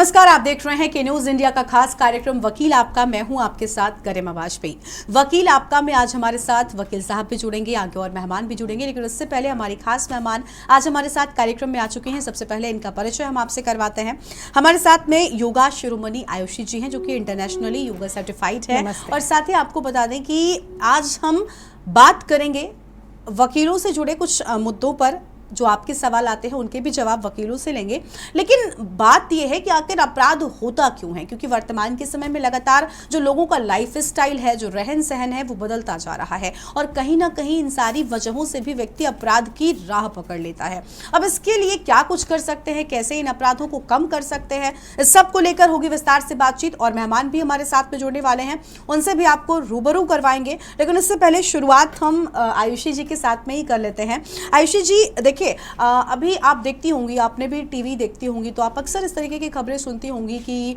नमस्कार, आप देख रहे हैं के न्यूज इंडिया का खास कार्यक्रम वकील आपका। मैं हूं आपके साथ गरिमा वाजपेयी। वकील आपका में आज हमारे साथ वकील साहब भी जुड़ेंगे, आगे और मेहमान भी जुड़ेंगे, लेकिन उससे पहले हमारी खास मेहमान आज हमारे साथ कार्यक्रम में आ चुके हैं। सबसे पहले इनका परिचय हम आपसे करवाते हैं। हमारे साथ में योगा शिरोमणि आयुषी जी हैं, जो कि इंटरनेशनली योगा सर्टिफाइड है। और साथ ही आपको बता दें कि आज हम बात करेंगे वकीलों से जुड़े कुछ मुद्दों पर। जो आपके सवाल आते हैं उनके भी जवाब वकीलों से लेंगे। लेकिन बात यह है कि आखिर अपराध होता क्यों है, क्योंकि वर्तमान के समय में लगातार जो लोगों का लाइफ स्टाइल है, जो रहन सहन है, वो बदलता जा रहा है और कहीं ना कहीं इन सारी वजहों से भी व्यक्ति अपराध की राह पकड़ लेता है। अब इसके लिए क्या कुछ कर सकते हैं, कैसे इन अपराधों को कम कर सकते हैं, इस सब को लेकर होगी विस्तार से बातचीत। और मेहमान भी हमारे साथ में जुड़ने वाले हैं, उनसे भी आपको रूबरू करवाएंगे। लेकिन उससे पहले शुरुआत हम आयुषी जी के साथ में ही कर लेते हैं। आयुषी जी, देखिए अभी आप देखती होंगी, आपने भी टीवी देखती होंगी, तो आप अक्सर इस तरीके की खबरें सुनती होंगी कि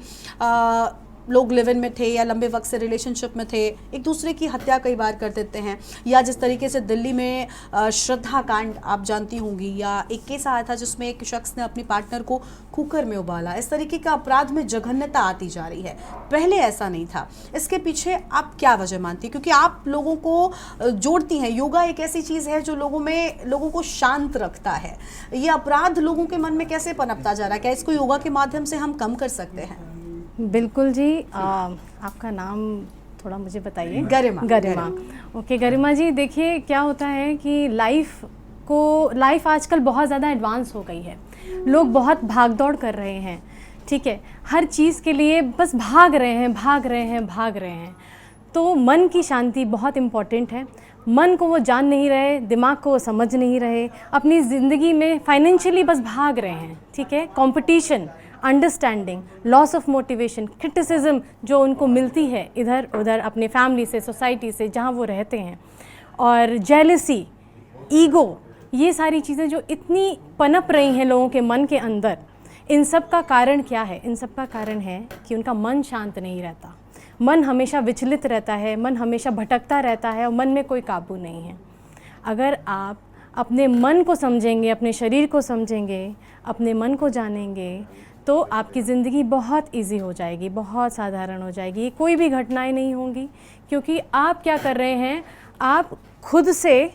लोग लिव इन में थे या लंबे वक्त से रिलेशनशिप में थे, एक दूसरे की हत्या कई बार कर देते हैं। या जिस तरीके से दिल्ली में श्रद्धा कांड आप जानती होंगी, या एक केस आया था जिसमें एक शख्स ने अपनी पार्टनर को कुकर में उबाला। इस तरीके का अपराध में जघन्यता आती जा रही है, पहले ऐसा नहीं था। इसके पीछे आप क्या वजह मानती हैं, क्योंकि आप लोगों को जोड़ती हैं। योगा एक ऐसी चीज़ है जो लोगों को शांत रखता है। ये अपराध लोगों के मन में कैसे पनपता जा रहा है, क्या इसको योगा के माध्यम से हम कम कर सकते हैं? बिल्कुल जी। आपका नाम थोड़ा मुझे बताइए। गरिमा। ओके गरिमा जी, देखिए क्या होता है कि लाइफ आजकल बहुत ज़्यादा एडवांस हो गई है। लोग बहुत भाग दौड़ कर रहे हैं, ठीक है, हर चीज़ के लिए बस भाग रहे हैं। तो मन की शांति बहुत इम्पॉर्टेंट है। मन को वो जान नहीं रहे, दिमाग को वो समझ नहीं रहे, अपनी ज़िंदगी में फाइनेंशियली बस भाग रहे हैं, ठीक है। Competition, understanding, loss of motivation, criticism जो उनको मिलती है इधर उधर अपने फैमिली से, सोसाइटी से, जहाँ वो रहते हैं, और जेलसी, ईगो, ये सारी चीज़ें जो इतनी पनप रही हैं लोगों के मन के अंदर, इन सब का कारण क्या है? इन सब का कारण है कि उनका मन शांत नहीं रहता। मन हमेशा विचलित रहता है, मन हमेशा भटकता रहता है और मन में कोई काबू नहीं है। अगर आप अपने मन को समझेंगे, अपने शरीर को समझेंगे, अपने मन को जानेंगे, तो आपकी ज़िंदगी बहुत इजी हो जाएगी, बहुत साधारण हो जाएगी। कोई भी घटनाएं नहीं होंगी, क्योंकि आप क्या कर रहे हैं, आप खुद से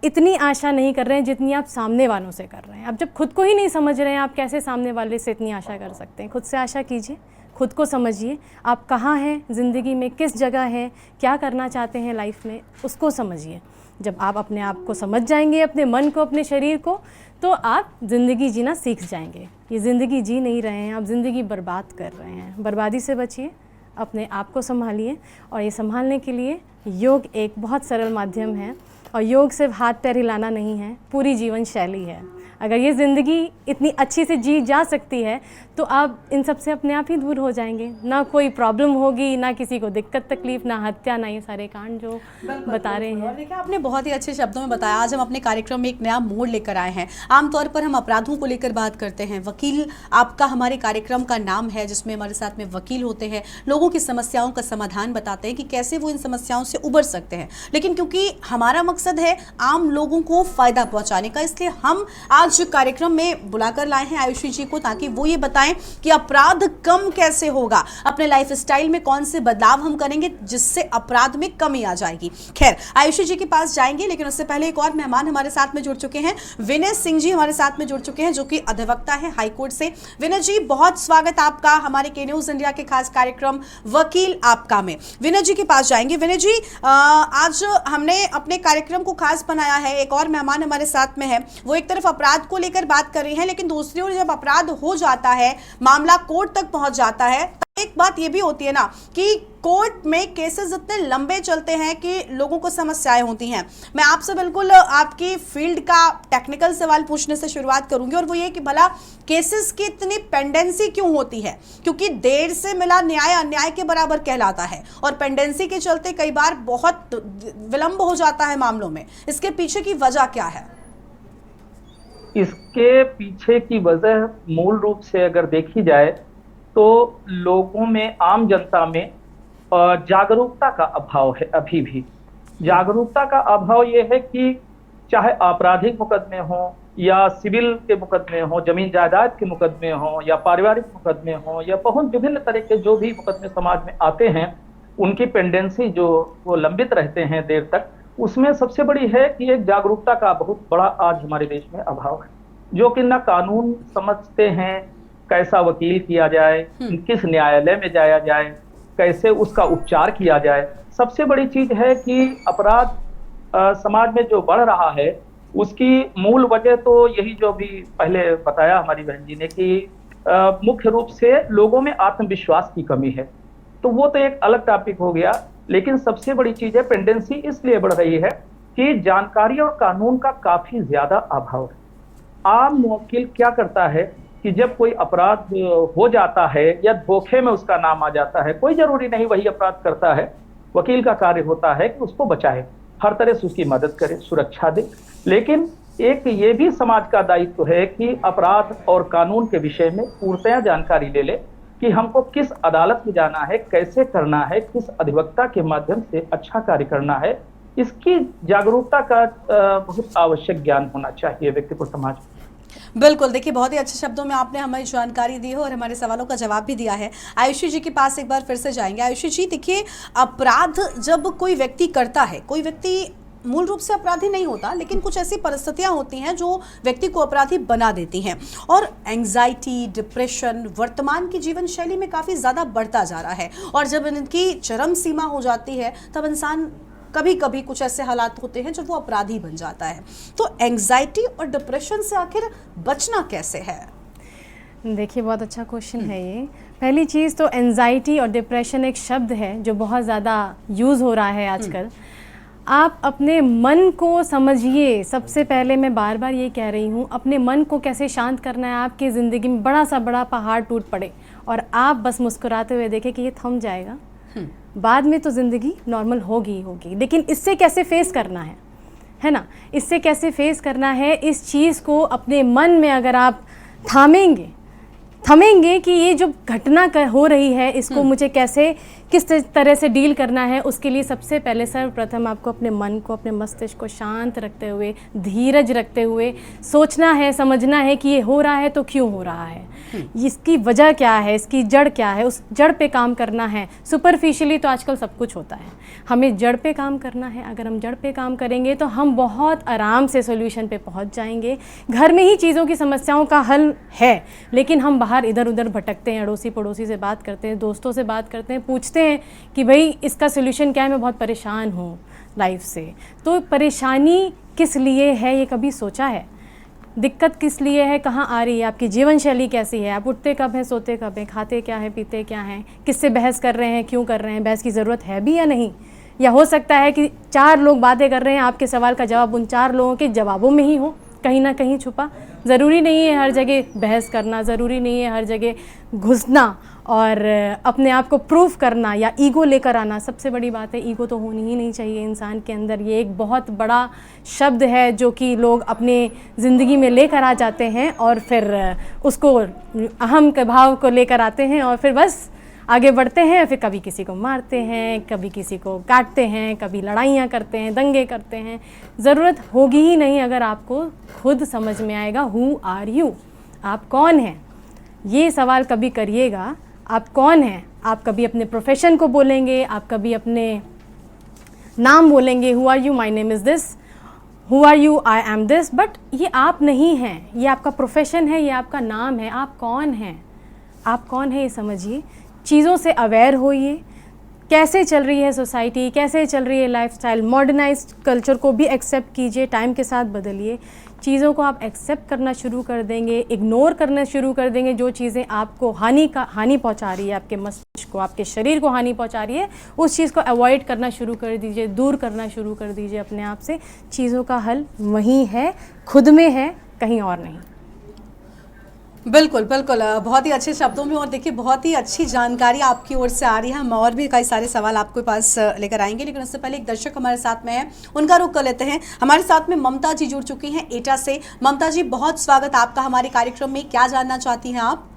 इतनी आशा नहीं कर रहे हैं जितनी आप सामने वालों से कर रहे हैं। आप जब खुद को ही नहीं समझ रहे हैं, आप कैसे सामने वाले से इतनी आशा कर सकते हैं? खुद से आशा कीजिए, खुद को समझिए, आप कहाँ हैं ज़िंदगी में, किस जगह हैं, क्या करना चाहते हैं लाइफ में, उसको समझिए। जब आप अपने आप को समझ जाएंगे, अपने मन को, अपने शरीर को, तो आप ज़िंदगी जीना सीख जाएंगे। ये ज़िंदगी जी नहीं रहे हैं, आप ज़िंदगी बर्बाद कर रहे हैं। बर्बादी से बचिए, अपने आप को संभालिए, और ये संभालने के लिए योग एक बहुत सरल माध्यम है। और योग सिर्फ हाथ पैर हिलाना नहीं है, पूरी जीवन शैली है। अगर ये ज़िंदगी इतनी अच्छी से जी जा सकती है, तो आप इन सब से अपने आप ही दूर हो जाएंगे। ना कोई प्रॉब्लम होगी, ना किसी को दिक्कत तकलीफ, ना हत्या, ना ये सारे कांड जो बता रहे हैं। देखिए, आपने बहुत ही अच्छे शब्दों में बताया। आज हम अपने कार्यक्रम में एक नया मोड़ लेकर आए हैं। आमतौर पर हम अपराधों को लेकर बात करते हैं। वकील आपका हमारे कार्यक्रम का नाम है, जिसमें हमारे साथ में वकील होते हैं, लोगों की समस्याओं का समाधान बताते हैं कि कैसे वो इन समस्याओं से उबर सकते हैं। लेकिन क्योंकि हमारा मकसद है आम लोगों को फायदा पहुंचाने का, इसलिए हम आज कार्यक्रम में बुलाकर लाए हैं आयुषी जी को, ताकि वो ये बताएं कि अपराध कम कैसे होगा, अपने लाइफ स्टाइल में कौन से बदलाव हम करेंगे जिससे अपराध में कमी आ जाएगी। खैर, आयुषी जी के पास जाएंगे, लेकिन उससे पहले एक और मेहमान हमारे साथ में जुड़ चुके हैं। विनय सिंह जी हमारे साथ में जुड़ चुके हैं, जो कि अधिवक्ता है हाईकोर्ट से। विनय जी, बहुत स्वागत आपका हमारे के न्यूज इंडिया के खास कार्यक्रम वकील आपका में। विनय जी के पास जाएंगे। विनय जी, आज हमने अपने कार्यक्रम को खास बनाया है। एक और मेहमान हमारे साथ में है, वो एक तरफ अपराध को लेकर बात कर रही हैं, लेकिन दूसरी ओर जब अपराध हो जाता है, मामला कोर्ट तक पहुंच जाता है, तो एक बात ये भी होती है ना कि कोर्ट में केसेस इतने लंबे चलते हैं कि लोगों को समस्याएं होती हैं। मैं आपसे बिल्कुल आपकी फील्ड का टेक्निकल सवाल पूछने से शुरुआत करूंगी, और वो ये कि भला केसेस की इतनी पेंडेंसी क्यों होती है? क्योंकि देर से मिला न्याय अन्याय के बराबर कहलाता है, और पेंडेंसी के चलते कई बार बहुत विलंब हो जाता है मामलों में। इसके पीछे की वजह क्या है? इसके पीछे की वजह मूल रूप से अगर देखी जाए तो लोगों में, आम जनता में जागरूकता का अभाव है। अभी भी जागरूकता का अभाव यह है कि चाहे आपराधिक मुकदमे हो या सिविल के मुकदमे हों, जमीन जायदाद के मुकदमे हों, या पारिवारिक मुकदमे हों, या बहुत विभिन्न तरह के जो भी मुकदमे समाज में आते हैं, उनकी पेंडेंसी जो वो लंबित रहते हैं देर तक, उसमें सबसे बड़ी है कि एक जागरूकता का बहुत बड़ा आज हमारे देश में अभाव है। जो कि ना कानून समझते हैं, कैसा वकील किया जाए, किस न्यायालय में जाया जाए, कैसे उसका उपचार किया जाए। सबसे बड़ी चीज है कि अपराध समाज में जो बढ़ रहा है, उसकी मूल वजह तो यही जो भी पहले बताया हमारी बहन जी ने कि मुख्य रूप से लोगों में आत्मविश्वास की कमी है। तो वो तो एक अलग टॉपिक हो गया, लेकिन सबसे बड़ी चीज है पेंडेंसी इसलिए बढ़ रही है कि जानकारी और कानून का काफी ज्यादा अभाव है। आम वकील क्या करता है कि जब कोई अपराध हो जाता है या धोखे में उसका नाम आ जाता है, कोई जरूरी नहीं वही अपराध करता है, वकील का कार्य होता है कि उसको बचाए, हर तरह से उसकी मदद करे, सुरक्षा दे। लेकिन एक ये भी समाज का दायित्व है कि अपराध और कानून के विषय में पूर्णतया जानकारी ले ले कि हमको किस अदालत में जाना है, कैसे करना है, किस अधिवक्ता के माध्यम से अच्छा कार्य करना है। इसकी जागरूकता का बहुत आवश्यक ज्ञान होना चाहिए व्यक्ति को, समाज में। बिल्कुल, देखिए बहुत ही अच्छे शब्दों में आपने हमें जानकारी दी है और हमारे सवालों का जवाब भी दिया है। आयुषी जी के पास एक बार फिर से जाएंगे। आयुषी जी, देखिए अपराध जब कोई व्यक्ति करता है, कोई व्यक्ति मूल रूप से अपराधी नहीं होता, लेकिन कुछ ऐसी परिस्थितियां होती हैं जो व्यक्ति को अपराधी बना देती हैं, और एंजाइटी, डिप्रेशन वर्तमान की जीवन शैली में काफ़ी ज़्यादा बढ़ता जा रहा है, और जब इनकी चरम सीमा हो जाती है तब इंसान कभी कभी कुछ ऐसे हालात होते हैं जब वो अपराधी बन जाता है। तो एंजाइटी और डिप्रेशन से आखिर बचना कैसे है? देखिए बहुत अच्छा क्वेश्चन है ये। पहली चीज़ तो एंजाइटी और डिप्रेशन एक शब्द है जो बहुत ज़्यादा यूज़ हो रहा है आजकल। आप अपने मन को समझिए। सबसे पहले मैं बार बार ये कह रही हूँ, अपने मन को कैसे शांत करना है। आपकी ज़िंदगी में बड़ा सा बड़ा पहाड़ टूट पड़े और आप बस मुस्कुराते हुए देखें कि ये थम जाएगा, बाद में तो ज़िंदगी नॉर्मल होगी ही होगी। लेकिन इससे कैसे फेस करना है ना, इससे कैसे फेस करना है, इस चीज़ को अपने मन में अगर आप थमेंगे कि ये जो घटना हो रही है इसको मुझे कैसे किस तरह से डील करना है, उसके लिए सबसे पहले सर्वप्रथम आपको अपने मन को, अपने मस्तिष्क को शांत रखते हुए, धीरज रखते हुए सोचना है, समझना है कि ये हो रहा है तो क्यों हो रहा है, इसकी वजह क्या है, इसकी जड़ क्या है, उस जड़ पे काम करना है। सुपरफिशियली तो आजकल सब कुछ होता है, हमें जड़ पे काम करना है। अगर हम जड़ पे काम करेंगे तो हम बहुत आराम से सोल्यूशन पे पहुंच जाएंगे। घर में ही चीज़ों की समस्याओं का हल है, लेकिन हम बाहर इधर उधर भटकते हैं, अड़ोसी पड़ोसी से बात करते हैं, दोस्तों से बात करते हैं, पूछते हैं कि भाई इसका सोल्यूशन क्या है, मैं बहुत परेशान हूँ लाइफ से। तो परेशानी किस लिए है ये कभी सोचा है? दिक्कत किस लिए है, कहाँ आ रही है, आपकी जीवन शैली कैसी है, आप उठते कब हैं, सोते कब हैं, खाते क्या है, पीते क्या हैं, किससे बहस कर रहे हैं, क्यों कर रहे हैं, बहस की ज़रूरत है भी या नहीं। या हो सकता है कि 4 लोग बातें कर रहे हैं, आपके सवाल का जवाब उन 4 लोगों के जवाबों में ही हो, कहीं ना कहीं छुपा। ज़रूरी नहीं है हर जगह बहस करना, ज़रूरी नहीं है हर जगह घुसना और अपने आप को प्रूफ करना या ईगो लेकर आना। सबसे बड़ी बात है, ईगो तो होनी ही नहीं चाहिए इंसान के अंदर। ये एक बहुत बड़ा शब्द है जो कि लोग अपने ज़िंदगी में लेकर आ जाते हैं और फिर उसको अहम के भाव को लेकर आते हैं और फिर बस आगे बढ़ते हैं। फिर कभी किसी को मारते हैं, कभी किसी को काटते हैं, कभी लड़ाइयाँ करते हैं, दंगे करते हैं। ज़रूरत होगी ही नहीं अगर आपको खुद समझ में आएगा हु आर यू, आप कौन हैं। ये सवाल कभी करिएगा, आप कौन हैं। आप कभी अपने प्रोफेशन को बोलेंगे, आप कभी अपने नाम बोलेंगे, who are you, my name is this, who are you, I am this. But ये आप नहीं हैं, ये आपका प्रोफेशन है, ये आपका नाम है। आप कौन हैं, आप कौन हैं ये समझिए। चीज़ों से अवेयर होइए, कैसे चल रही है सोसाइटी, कैसे चल रही है लाइफस्टाइल। मॉडर्नाइज्ड कल्चर को भी एक्सेप्ट कीजिए, टाइम के साथ बदलिए। चीज़ों को आप एक्सेप्ट करना शुरू कर देंगे, इग्नोर करना शुरू कर देंगे। जो चीज़ें आपको हानि पहुंचा रही है, आपके मस्तिष्क को, आपके शरीर को हानि पहुंचा रही है, उस चीज़ को अवॉइड करना शुरू कर दीजिए, दूर करना शुरू कर दीजिए अपने आप से। चीज़ों का हल वहीं है, खुद में है, कहीं और नहीं। बिल्कुल बिल्कुल, बहुत ही अच्छे शब्दों में और देखिए बहुत ही अच्छी जानकारी आपकी ओर से आ रही है। हम और भी कई सारे सवाल आपके पास लेकर आएंगे, लेकिन उससे पहले एक दर्शक हमारे साथ में है, उनका रुख कर लेते हैं। हमारे साथ में ममता जी जुड़ चुकी हैं एटा से। ममता जी, बहुत स्वागत आपका हमारे कार्यक्रम में। क्या जानना चाहती हैं आप?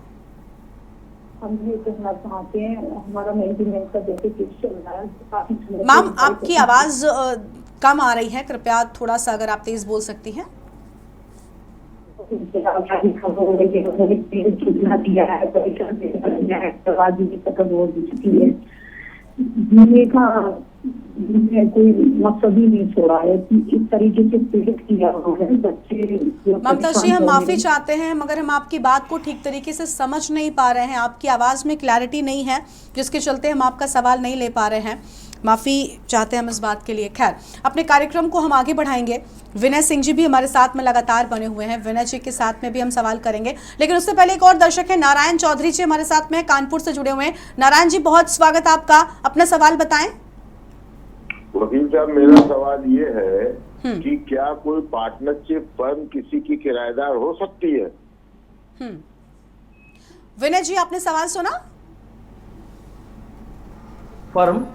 हम ये कहना चाहते हैं, हमारा मेंटेनेंस का जैसे केस चल रहा है। मैम, आपकी आवाज़ कम आ रही है, कृपया थोड़ा सा अगर आप तेज़ बोल सकती हैं। दिया है, दवा भी खत्म हो चुकी है। जीने का कोई मकसद ही नहीं छोड़ा है कि इस तरीके से पीड़ित किया हुआ है बच्चे। ममता जी, हम माफ़ी चाहते हैं मगर हम आपकी बात को ठीक तरीके से समझ नहीं पा रहे हैं, आपकी आवाज़ में क्लैरिटी नहीं है जिसके चलते हम आपका सवाल नहीं ले पा रहे हैं। माफ़ी चाहते हैं हम इस बात के लिए। खैर, अपने कार्यक्रम को हम आगे बढ़ाएंगे। विनय सिंह जी भी हमारे साथ में लगातार बने हुए हैं, विनय जी के साथ में भी हम सवाल करेंगे, लेकिन उससे पहले एक और दर्शक है, नारायण चौधरी जी हमारे साथ में कानपुर से जुड़े हुए हैं। नारायण जी, बहुत स्वागत आपका, अपना सवाल बताएं। वकील साहब, मेरा सवाल ये है कि क्या कोई पार्टनरशिप फर्म किसी की किराएदार हो सकती है? विनय जी, आपने सवाल सुना? फर्म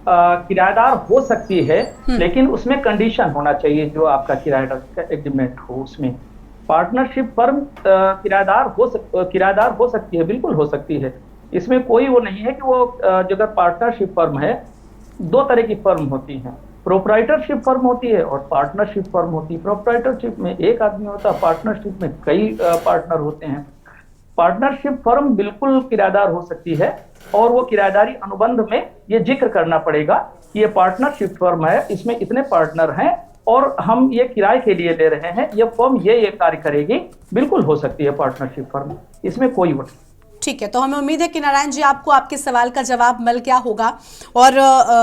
किराएदार हो सकती है, लेकिन उसमें कंडीशन होना चाहिए जो आपका किराएदार का एग्रीमेंट हो। उसमें पार्टनरशिप फर्म किराएदार हो सकती है, बिल्कुल हो सकती है। इसमें कोई वो नहीं है कि वो अगर पार्टनरशिप फर्म है, दो तरह की फर्म होती हैं, प्रोप्राइटरशिप फर्म होती है और पार्टनरशिप फर्म होती है। प्रोप्राइटरशिप में एक आदमी होता है, पार्टनरशिप में कई पार्टनर होते हैं। पार्टनरशिप फर्म बिल्कुल किराएदार हो सकती है और वो किराएदारी अनुबंध में ये जिक्र करना पड़ेगा कि ये पार्टनरशिप फर्म है, इसमें इतने पार्टनर हैं और हम ये किराए के लिए ले रहे हैं, ये फर्म ये कार्य करेगी। बिल्कुल हो सकती है पार्टनरशिप फर्म, इसमें कोई वो नहीं। ठीक है, तो हमें उम्मीद है कि नारायण जी आपको आपके सवाल का जवाब मिल गया होगा और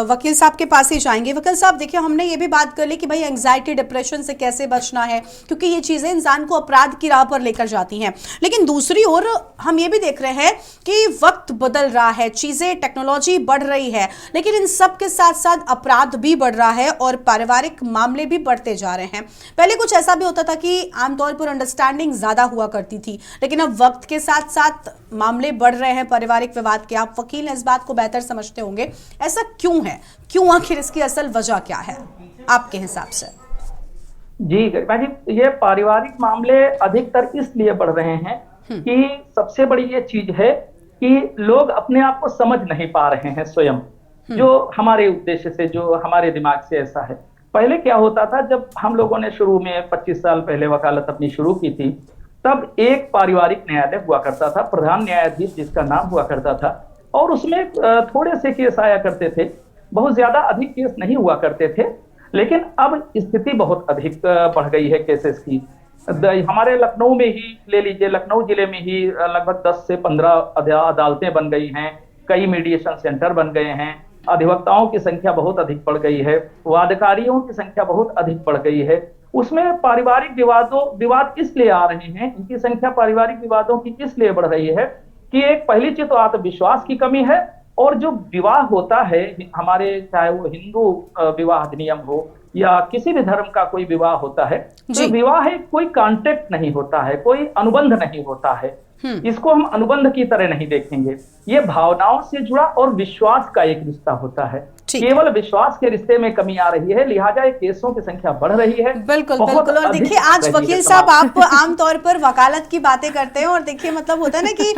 वकील साहब के पास ही जाएंगे। वकील साहब, देखिए, हमने ये भी बात कर ली कि भाई एंग्जाइटी, डिप्रेशन से कैसे बचना है, क्योंकि ये चीज़ें इंसान को अपराध की राह पर लेकर जाती हैं। लेकिन दूसरी ओर हम ये भी देख रहे हैं कि वक्त बदल रहा है, चीज़ें, टेक्नोलॉजी बढ़ रही है, लेकिन इन सब के साथ साथ अपराध भी बढ़ रहा है और पारिवारिक मामले भी बढ़ते जा रहे हैं। पहले कुछ ऐसा भी होता था कि आमतौर पर अंडरस्टैंडिंग ज़्यादा हुआ करती थी, लेकिन अब वक्त के साथ साथ मामले बढ़ रहे हैं पारिवारिक विवाद के। आप वकील हैं, इस बात को बेहतर समझते होंगे, ऐसा क्यों है? क्यों, आखिर इसकी असल वजह क्या है आपके हिसाब से? जी गरिमा जी, ये पारिवारिक मामले अधिकतर इसलिए बढ़ रहे हैं कि सबसे बड़ी ये चीज है कि लोग अपने आप को समझ नहीं पा रहे हैं स्वयं, जो हमारे उद्देश्य से, जो हमारे दिमाग से ऐसा है। पहले क्या होता था, जब हम लोगों ने शुरू में 25 साल पहले वकालत अपनी शुरू की थी, तब एक पारिवारिक न्यायालय हुआ करता था, प्रधान न्यायाधीश जिसका नाम हुआ करता था, और उसमें थोड़े से केस आया करते थे, बहुत ज्यादा अधिक केस नहीं हुआ करते थे। लेकिन अब स्थिति बहुत अधिक बढ़ गई है केसेस की। हमारे लखनऊ में ही ले लीजिए, लखनऊ जिले में ही लगभग 10 से 15 अदालतें बन गई हैं, कई मीडिएशन सेंटर बन गए हैं, अधिवक्ताओं की संख्या बहुत अधिक बढ़ गई है, वादकारियों की संख्या बहुत अधिक बढ़ गई है। उसमें पारिवारिक विवाद इसलिए आ रहे हैं, इनकी संख्या पारिवारिक विवादों की इसलिए बढ़ रही है कि एक पहली चीज तो आत्मविश्वास की कमी है, और जो विवाह होता है हमारे, चाहे वो हिंदू विवाह अधिनियम हो या किसी भी धर्म का कोई विवाह होता है, तो विवाह एक कोई कॉन्ट्रैक्ट नहीं होता है, कोई अनुबंध नहीं होता है। इसको हम अनुबंध की तरह नहीं देखेंगे, ये भावनाओं से जुड़ा और विश्वास का एक रिश्ता होता है। केवल विश्वास के रिश्ते में कमी आ रही है, लिहाजा केसों की संख्या बढ़ रही है। बिल्कुल बिल्कुल। और देखिए, आज वकील साहब, आप आमतौर पर वकालत की बातें करते हैं और देखिए, मतलब होता है ना कि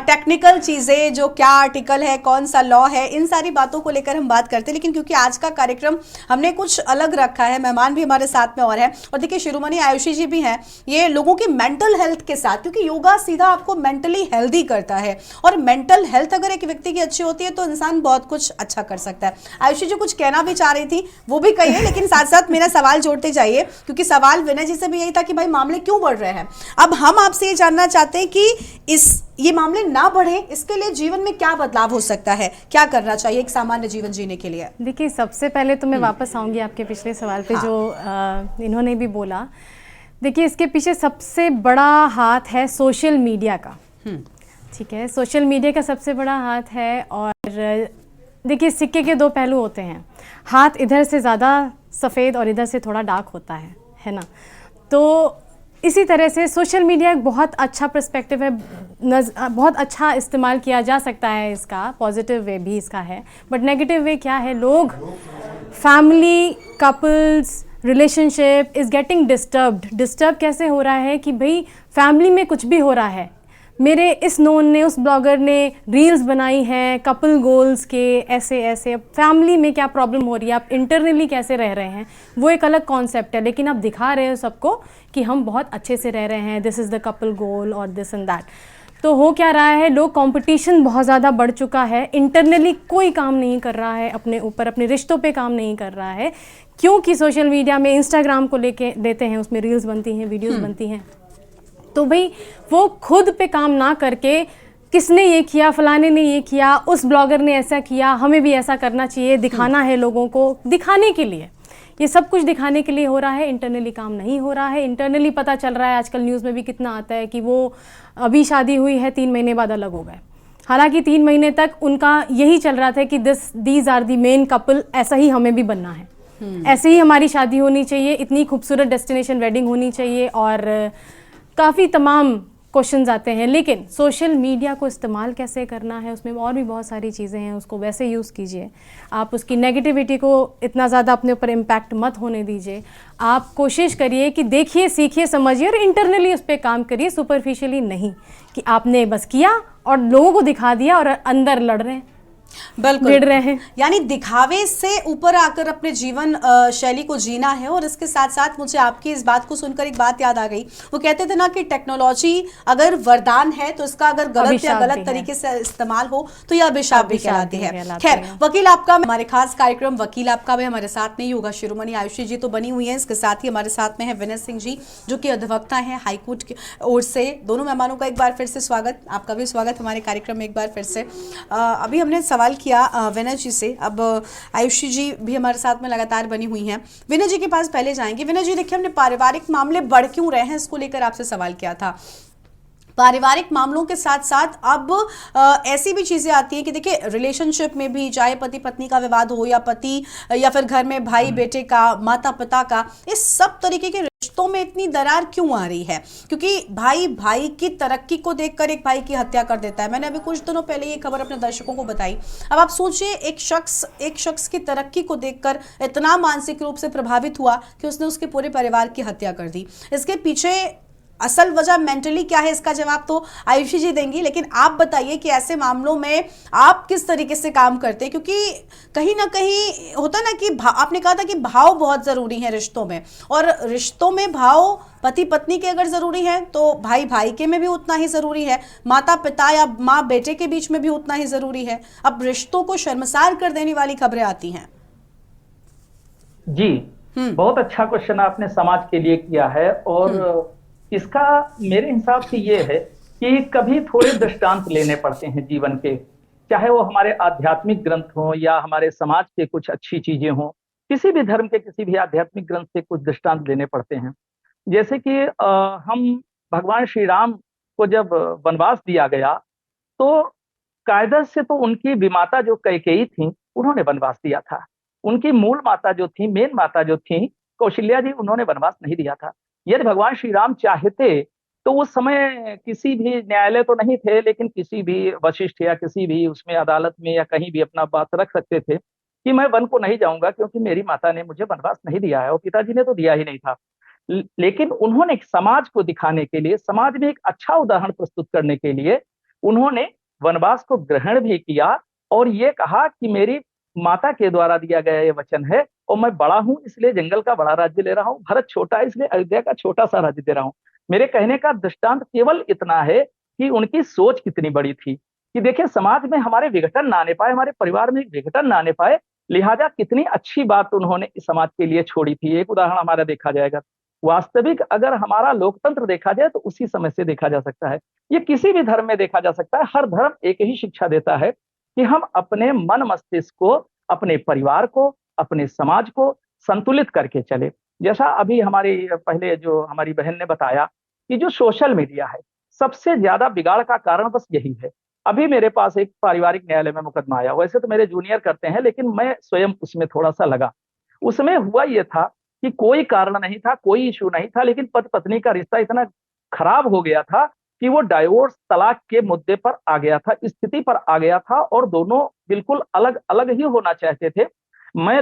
टेक्निकल चीजें, जो क्या आर्टिकल है, कौन सा लॉ है, इन सारी बातों को लेकर हम बात करते हैं। लेकिन क्योंकि आज का कार्यक्रम हमने कुछ अलग रखा है, मेहमान भी हमारे साथ में और है, और देखिए शिरोमणि आयुषी जी भी हैं, ये लोगों की मेंटल हेल्थ के साथ, क्योंकि योगा सीधा आपको मेंटली हेल्दी करता है, और मेंटल हेल्थ अगर एक व्यक्ति की अच्छी होती है तो इंसान बहुत कुछ अच्छा कर सकता है। आयुषी जो कुछ कहना भी चाह रही थी वो भी कहिए, लेकिन साथ साथ मेरा सवाल जोड़ते जाइए, क्योंकि सवाल विनय जी से भी यही था कि भाई मामले क्यों बढ़ रहे हैं। अब हम आपसे ये जानना चाहते हैं कि ये मामले ना बढ़े, इसके लिए जीवन में क्या बदलाव हो सकता है, क्या करना चाहिए एक सामान्य जीवन जीने के लिए? देखिए, सबसे पहले तो मैं वापस आऊँगी आपके पिछले सवाल पे, जो इन्होंने भी बोला। देखिए, इसके पीछे सबसे बड़ा हाथ है सोशल मीडिया का। ठीक है, सोशल मीडिया का सबसे बड़ा हाथ है। और देखिए, सिक्के के दो पहलू होते हैं, हाथ इधर से ज़्यादा सफ़ेद और इधर से थोड़ा डार्क होता है ना। तो इसी तरह से सोशल मीडिया एक बहुत अच्छा पर्सपेक्टिव है, बहुत अच्छा इस्तेमाल किया जा सकता है इसका, पॉजिटिव वे भी इसका है। बट नेगेटिव वे क्या है, लोग, family, couples, relationship is getting disturb कैसे हो रहा है कि भाई फैमिली में कुछ भी हो रहा है मेरे इस नोन ने, उस ब्लॉगर ने रील्स बनाई हैं कपल गोल्स के, ऐसे ऐसे। अब फैमिली में क्या प्रॉब्लम हो रही है, आप इंटरनली कैसे रह रहे हैं, वो एक अलग कॉन्सेप्ट है, लेकिन आप दिखा रहे हो सबको कि हम बहुत अच्छे से रह रहे हैं, दिस इज़ द कपल गोल और दिस एंड दैट। तो हो क्या रहा है, लोग कंपटीशन बहुत ज़्यादा बढ़ चुका है, इंटरनली कोई काम नहीं कर रहा है अपने ऊपर, अपने रिश्तों पे काम नहीं कर रहा है, क्योंकि सोशल मीडिया में इंस्टाग्राम को लेके देते हैं, उसमें रील्स बनती हैं, वीडियोस बनती हैं। तो भाई वो खुद पे काम ना करके किसने ये किया, फलाने ने ये किया, उस ब्लॉगर ने ऐसा किया, हमें भी ऐसा करना चाहिए, दिखाना है लोगों को, दिखाने के लिए, ये सब कुछ दिखाने के लिए हो रहा है, इंटरनली काम नहीं हो रहा है। इंटरनली पता चल रहा है, आजकल न्यूज़ में भी कितना आता है कि वो अभी शादी हुई है, 3 महीने बाद अलग हो गए। हालांकि 3 महीने तक उनका यही चल रहा था कि these are the main couple, ऐसा ही हमें भी बनना है, ऐसे ही हमारी शादी होनी चाहिए, इतनी खूबसूरत डेस्टिनेशन वेडिंग होनी चाहिए, और काफ़ी तमाम क्वेश्चंस आते हैं। लेकिन सोशल मीडिया को इस्तेमाल कैसे करना है, उसमें और भी बहुत सारी चीज़ें हैं, उसको वैसे यूज़ कीजिए। आप उसकी नेगेटिविटी को इतना ज़्यादा अपने ऊपर इम्पैक्ट मत होने दीजिए। आप कोशिश करिए कि देखिए, सीखिए, समझिए और इंटरनली उस पर काम करिए, सुपरफिशियली नहीं कि आपने बस किया और लोगों को दिखा दिया और अंदर लड़ रहे हैं, बिल्कुल भिड़ रहे हैं। यानी दिखावे से ऊपर आकर अपने जीवन शैली को जीना है। और इसके साथ साथ मुझे आपकी इस बात को सुनकर एक बात याद आ गई, वो कहते थे ना कि टेक्नोलॉजी अगर वरदान है तो इसका अगर गलत या गलत तरीके से इस्तेमाल हो तो यह अभिशाप भी कहलाती है। खैर, वकील आपका हमारे खास कार्यक्रम वकील आपका में हमारे साथ में योगा शिरोमणि आयुषी जी तो बनी हुई है, इसके साथ ही हमारे साथ में है विनय सिंह जी जो कि अधिवक्ता हैं हाईकोर्ट की ओर से। दोनों मेहमानों का एक बार फिर से स्वागत, आपका भी स्वागत हमारे कार्यक्रम में एक बार फिर से। अभी हमने सवाल किया विनय जी से, अब आयुषी जी भी हमारे साथ में लगातार बनी हुई हैं। विनय जी के पास पहले जाएंगे। विनय जी, देखिए, हमने पारिवारिक मामले बढ़ क्यों रहे हैं इसको लेकर आपसे सवाल किया था। पारिवारिक मामलों के साथ साथ अब ऐसी भी चीज़ें आती हैं कि देखिए रिलेशनशिप में भी, चाहे पति पत्नी का विवाद हो या पति या फिर घर में भाई बेटे का, माता पिता का, इस सब तरीके के रिश्तों में इतनी दरार क्यों आ रही है? क्योंकि भाई भाई की तरक्की को देखकर एक भाई की हत्या कर देता है। मैंने अभी कुछ दिनों पहले ये खबर अपने दर्शकों को बताई। अब आप सोचिए, एक शख्स की तरक्की को देखकर इतना मानसिक रूप से प्रभावित हुआ कि उसने उसके पूरे परिवार की हत्या कर दी। इसके पीछे असल वजह मेंटली क्या है, इसका जवाब तो आयुषी जी देंगी, लेकिन आप बताइए कि ऐसे मामलों में आप किस तरीके से काम करते हैं? क्योंकि कहीं ना कहीं होता ना कि आपने कहा था कि भाव बहुत ज़रूरी है रिश्तों में, और रिश्तों में भाव पति पत्नी के अगर ज़रूरी है तो भाई भाई के में भी उतना ही ज़रूरी है, माता पिता या माँ बेटे के बीच में भी उतना ही ज़रूरी है। अब रिश्तों को शर्मसार कर देने वाली खबरें आती हैं। जी, बहुत अच्छा क्वेश्चन आपने समाज के लिए किया है, और इसका मेरे हिसाब से ये है कि कभी थोड़े दृष्टांत लेने पड़ते हैं जीवन के, चाहे वो हमारे आध्यात्मिक ग्रंथ हों या हमारे समाज के कुछ अच्छी चीजें हों, किसी भी धर्म के किसी भी आध्यात्मिक ग्रंथ से कुछ दृष्टांत लेने पड़ते हैं। जैसे कि हम भगवान श्री राम को जब वनवास दिया गया तो कायदे से तो उनकी विमाता जो कैकेयी थी उन्होंने वनवास दिया था। उनकी मूल माता जो थी, मेन माता जो थी कौशल्या जी, उन्होंने वनवास नहीं दिया था। यदि भगवान श्री राम चाहते तो उस समय किसी भी न्यायालय तो नहीं थे, लेकिन किसी भी वशिष्ठ या किसी भी उसमें अदालत में या कहीं भी अपना बात रख सकते थे कि मैं वन को नहीं जाऊंगा क्योंकि मेरी माता ने मुझे वनवास नहीं दिया है और पिताजी ने तो दिया ही नहीं था। लेकिन उन्होंने समाज को दिखाने के लिए, समाज में एक अच्छा उदाहरण प्रस्तुत करने के लिए उन्होंने वनवास को ग्रहण भी किया और ये कहा कि मेरी माता के द्वारा दिया गया ये वचन है और मैं बड़ा हूं इसलिए जंगल का बड़ा राज्य ले रहा हूं, भरत छोटा है इसलिए अयोध्या का छोटा सा राज्य दे रहा हूं। मेरे कहने का दृष्टांत केवल इतना है कि उनकी सोच कितनी बड़ी थी कि देखिए समाज में हमारे विघटन ना आने पाए, हमारे परिवार में विघटन ना आने पाए, लिहाजा कितनी अच्छी बात उन्होंने इस समाज के लिए छोड़ी थी। एक उदाहरण हमारा देखा जाएगा, वास्तविक अगर हमारा लोकतंत्र देखा जाए तो उसी समय से देखा जा सकता है, ये किसी भी धर्म में देखा जा सकता है। हर धर्म एक ही शिक्षा देता है कि हम अपने मन मस्तिष्क को, अपने परिवार को, अपने समाज को संतुलित करके चले। जैसा अभी हमारी पहले जो हमारी बहन ने बताया कि जो सोशल मीडिया है सबसे ज्यादा बिगाड़ का कारण बस यही है। अभी मेरे पास एक पारिवारिक न्यायालय में मुकदमा आया, वैसे तो मेरे जूनियर करते हैं लेकिन मैं स्वयं उसमें थोड़ा सा लगा। उसमें हुआ ये था कि कोई कारण नहीं था, कोई इशू नहीं था, लेकिन पति पत्नी का रिश्ता इतना खराब हो गया था कि वो डाइवोर्स, तलाक के मुद्दे पर आ गया था, स्थिति पर आ गया था और दोनों बिल्कुल अलग अलग ही होना चाहते थे। मैं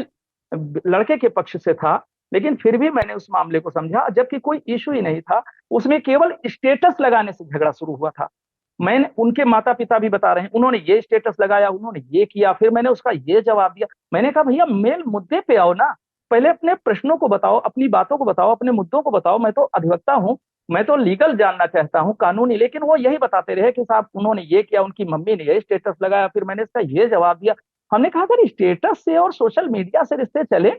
लड़के के पक्ष से था लेकिन फिर भी मैंने उस मामले को समझा, जबकि कोई इशू ही नहीं था, उसमें केवल स्टेटस लगाने से झगड़ा शुरू हुआ था। मैंने उनके माता पिता भी बता रहे हैं, उन्होंने ये स्टेटस लगाया, उन्होंने ये किया, फिर मैंने उसका ये जवाब दिया। मैंने कहा भैया मेन मुद्दे पे आओ ना, पहले अपने प्रश्नों को बताओ, अपनी बातों को बताओ, अपने मुद्दों को बताओ। मैं तो अधिवक्ता हूँ, मैं तो लीगल जानना चाहता हूँ, कानूनी। लेकिन वो यही बताते रहे कि साहब उन्होंने ये किया, उनकी मम्मी ने ये स्टेटस लगाया, फिर मैंने इसका ये जवाब दिया। हमने कहा अगर स्टेटस से और सोशल मीडिया से रिश्ते चले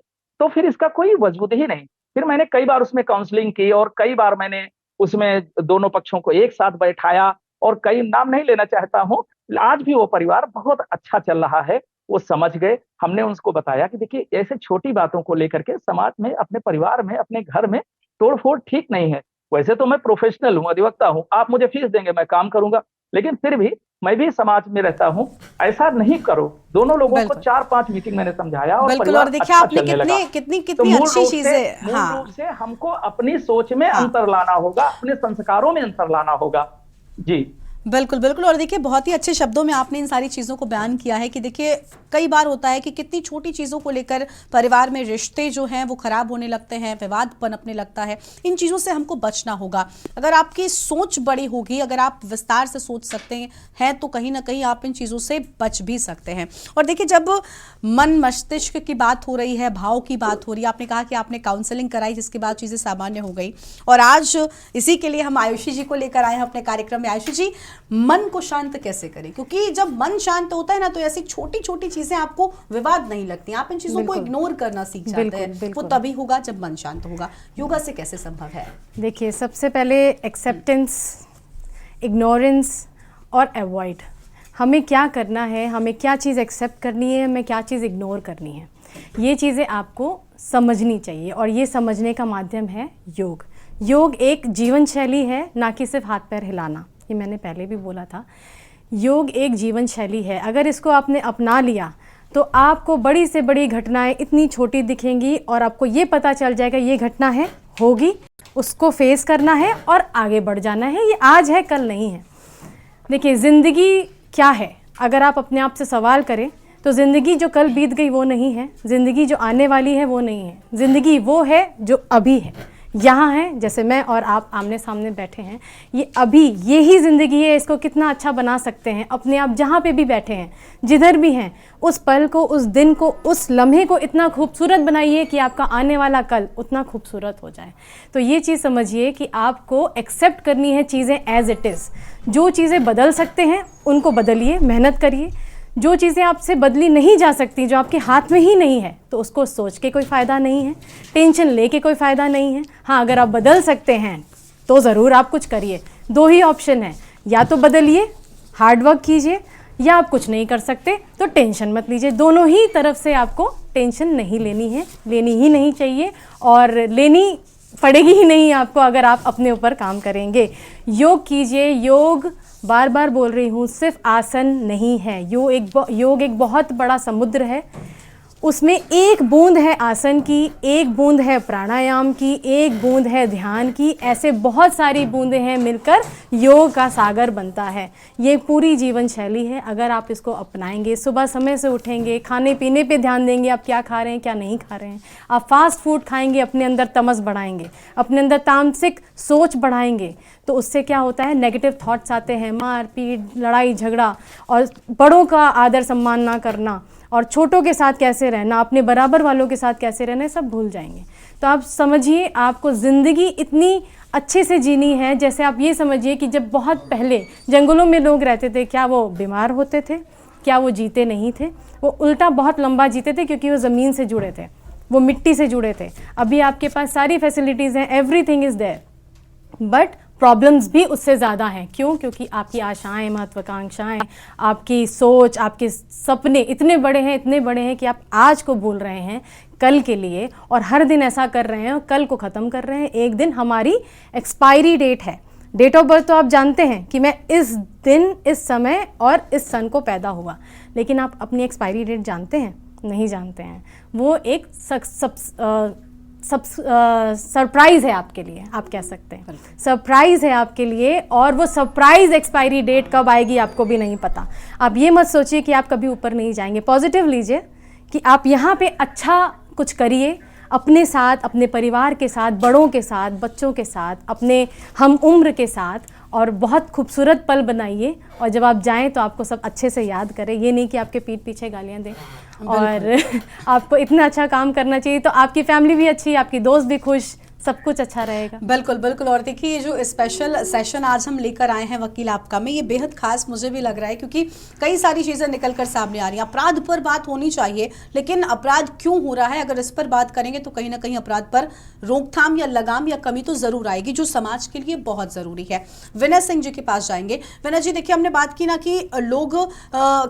तो फिर इसका कोई वजूद ही नहीं। फिर मैंने कई बार उसमें काउंसलिंग की और कई बार मैंने उसमें दोनों पक्षों को एक साथ बैठाया, और कई नाम नहीं लेना चाहता हूँ। आज भी वो परिवार बहुत अच्छा चल रहा है, वो समझ गए। हमने उनको बताया कि देखिए ऐसे छोटी बातों को लेकर के समाज में, अपने परिवार में, अपने घर में तोड़फोड़ ठीक नहीं है। वैसे तो मैं प्रोफेशनल हूँ, अधिवक्ता हूँ, आप मुझे फीस देंगे मैं काम करूंगा, लेकिन फिर भी मैं भी समाज में रहता हूँ, ऐसा नहीं करो। दोनों लोगों को बिल्कुल। 4-5 मीटिंग मैंने समझाया और बिल्कुल, परिवार और देखिए अच्छा आपने चलने लगा। कितनी तो कितनी मूल अच्छी रूप से चीजें, मूल हाँ रूप से हमको अपनी सोच में अंतर लाना होगा, अपने संस्कारों में अंतर लाना होगा। जी बिल्कुल बिल्कुल। और देखिए बहुत ही अच्छे शब्दों में आपने इन सारी चीज़ों को बयान किया है कि देखिए कई बार होता है कि कितनी छोटी चीज़ों को लेकर परिवार में रिश्ते जो हैं वो खराब होने लगते हैं, विवाद पनपने लगता है। इन चीज़ों से हमको बचना होगा। अगर आपकी सोच बड़ी होगी, अगर आप विस्तार से सोच सकते हैं तो कहीं ना कहीं आप इन चीज़ों से बच भी सकते हैं। और देखिए जब मन मस्तिष्क की बात हो रही है, भाव की बात हो रही है, आपने कहा कि आपने काउंसलिंग कराई जिसके बाद चीज़ें सामान्य हो गई, और आज इसी के लिए हम आयुषी जी को लेकर आए हैं अपने कार्यक्रम में। आयुषी जी, मन को शांत कैसे करें? क्योंकि जब मन शांत होता है ना तो ऐसी छोटी छोटी चीजें आपको विवाद नहीं लगती, आप इन चीजों को इग्नोर करना सीख जाते हैं। वो तभी होगा जब मन शांत होगा। योगा से कैसे संभव है? देखिए सबसे पहले एक्सेप्टेंस, इग्नोरेंस और अवॉइड। हमें क्या करना है, हमें क्या चीज़ एक्सेप्ट करनी है, हमें क्या चीज़ इग्नोर करनी है, ये चीज़ें आपको समझनी चाहिए। और ये समझने का माध्यम है योग। योग एक जीवन शैली है, ना कि सिर्फ हाथ पैर हिलाना। ये मैंने पहले भी बोला था, योग एक जीवन शैली है। अगर इसको आपने अपना लिया तो आपको बड़ी से बड़ी घटनाएं इतनी छोटी दिखेंगी और आपको ये पता चल जाएगा ये घटना है, होगी, उसको फेस करना है और आगे बढ़ जाना है। ये आज है, कल नहीं है। देखिए ज़िंदगी क्या है, अगर आप अपने आप से सवाल करें तो ज़िंदगी जो कल बीत गई वो नहीं है, ज़िंदगी जो आने वाली है वो नहीं है। ज़िंदगी वो है जो अभी है, यहाँ है। जैसे मैं और आप आमने सामने बैठे हैं, ये अभी यही ज़िंदगी है। इसको कितना अच्छा बना सकते हैं अपने आप, जहाँ पे भी बैठे हैं, जिधर भी हैं, उस पल को, उस दिन को, उस लम्हे को इतना खूबसूरत बनाइए कि आपका आने वाला कल उतना खूबसूरत हो जाए। तो ये चीज़ समझिए कि आपको एक्सेप्ट करनी है चीज़ें एज इट इज़। जो चीज़ें बदल सकते हैं उनको बदलिए, मेहनत करिए। जो चीज़ें आपसे बदली नहीं जा सकती, जो आपके हाथ में ही नहीं है, तो उसको सोच के कोई फ़ायदा नहीं है, टेंशन लेके कोई फ़ायदा नहीं है। हाँ, अगर आप बदल सकते हैं तो ज़रूर आप कुछ करिए। दो ही ऑप्शन है, या तो बदलिए, हार्ड वर्क कीजिए, या आप कुछ नहीं कर सकते तो टेंशन मत लीजिए। दोनों ही तरफ से आपको टेंशन नहीं लेनी है, लेनी ही नहीं चाहिए, और लेनी पड़ेगी ही नहीं आपको अगर आप अपने ऊपर काम करेंगे। योग कीजिए। योग, बार बार बोल रही हूँ, सिर्फ आसन नहीं है। योग एक बहुत बड़ा समुद्र है। उसमें एक बूंद है आसन की, एक बूंद है प्राणायाम की, एक बूंद है ध्यान की। ऐसे बहुत सारी बूंदें हैं, मिलकर योग का सागर बनता है। ये पूरी जीवन शैली है। अगर आप इसको अपनाएंगे, सुबह समय से उठेंगे, खाने पीने पे ध्यान देंगे, आप क्या खा रहे हैं क्या नहीं खा रहे हैं, आप फास्ट फूड खाएंगे, अपने अंदर तमस बढ़ाएंगे, अपने अंदर तामसिक सोच बढ़ाएंगे, तो उससे क्या होता है, नेगेटिव थॉट्स आते हैं, मार पीट, लड़ाई झगड़ा, और बड़ों का आदर सम्मान ना करना, और छोटों के साथ कैसे रहना, अपने बराबर वालों के साथ कैसे रहना, सब भूल जाएंगे। तो आप समझिए, आपको ज़िंदगी इतनी अच्छे से जीनी है। जैसे आप ये समझिए कि जब बहुत पहले जंगलों में लोग रहते थे, क्या वो बीमार होते थे? क्या वो जीते नहीं थे? वो उल्टा बहुत लंबा जीते थे, क्योंकि वो ज़मीन से जुड़े थे, वो मिट्टी से जुड़े थे। अभी आपके पास सारी फैसिलिटीज़ हैं, everything is there, but problems भी उससे ज़्यादा हैं। क्यों? क्योंकि आपकी आशाएं, महत्वाकांक्षाएं, आपकी सोच, आपके सपने इतने बड़े हैं कि आप आज को भूल रहे हैं कल के लिए, और हर दिन ऐसा कर रहे हैं और कल को ख़त्म कर रहे हैं। एक दिन हमारी एक्सपायरी डेट है। डेट ऑफ बर्थ तो आप जानते हैं कि मैं इस दिन, इस समय और इस सन को पैदा हुआ, लेकिन आप अपनी एक्सपायरी डेट जानते हैं? नहीं जानते हैं। वो एक सरप्राइज़ है आपके लिए, आप कह सकते हैं सरप्राइज़ है आपके लिए। और वो सरप्राइज़ एक्सपायरी डेट कब आएगी आपको भी नहीं पता। आप ये मत सोचिए कि आप कभी ऊपर नहीं जाएंगे। पॉजिटिव लीजिए कि आप यहाँ पे अच्छा कुछ करिए, अपने साथ, अपने परिवार के साथ, बड़ों के साथ, बच्चों के साथ, अपने हम उम्र के साथ, और बहुत खूबसूरत पल बनाइए, और जब आप जाएं तो आपको सब अच्छे से याद करें, ये नहीं कि आपके पीठ पीछे गालियां दें। और आपको इतना अच्छा काम करना चाहिए तो आपकी फैमिली भी अच्छी, आपकी दोस्त भी खुश, सब कुछ अच्छा रहेगा। बिल्कुल बिल्कुल। और देखिए, ये जो स्पेशल सेशन आज हम लेकर आए हैं वकील आपका में, ये बेहद खास मुझे भी लग रहा है, क्योंकि कई सारी चीज़ें निकल कर सामने आ रही हैं। अपराध पर बात होनी चाहिए, लेकिन अपराध क्यों हो रहा है, अगर इस पर बात करेंगे तो कहीं ना कहीं अपराध पर रोकथाम या लगाम या कमी तो ज़रूर आएगी, जो समाज के लिए बहुत ज़रूरी है। विनय सिंह जी के पास जाएंगे। विनय जी, देखिए, हमने बात की ना कि लोग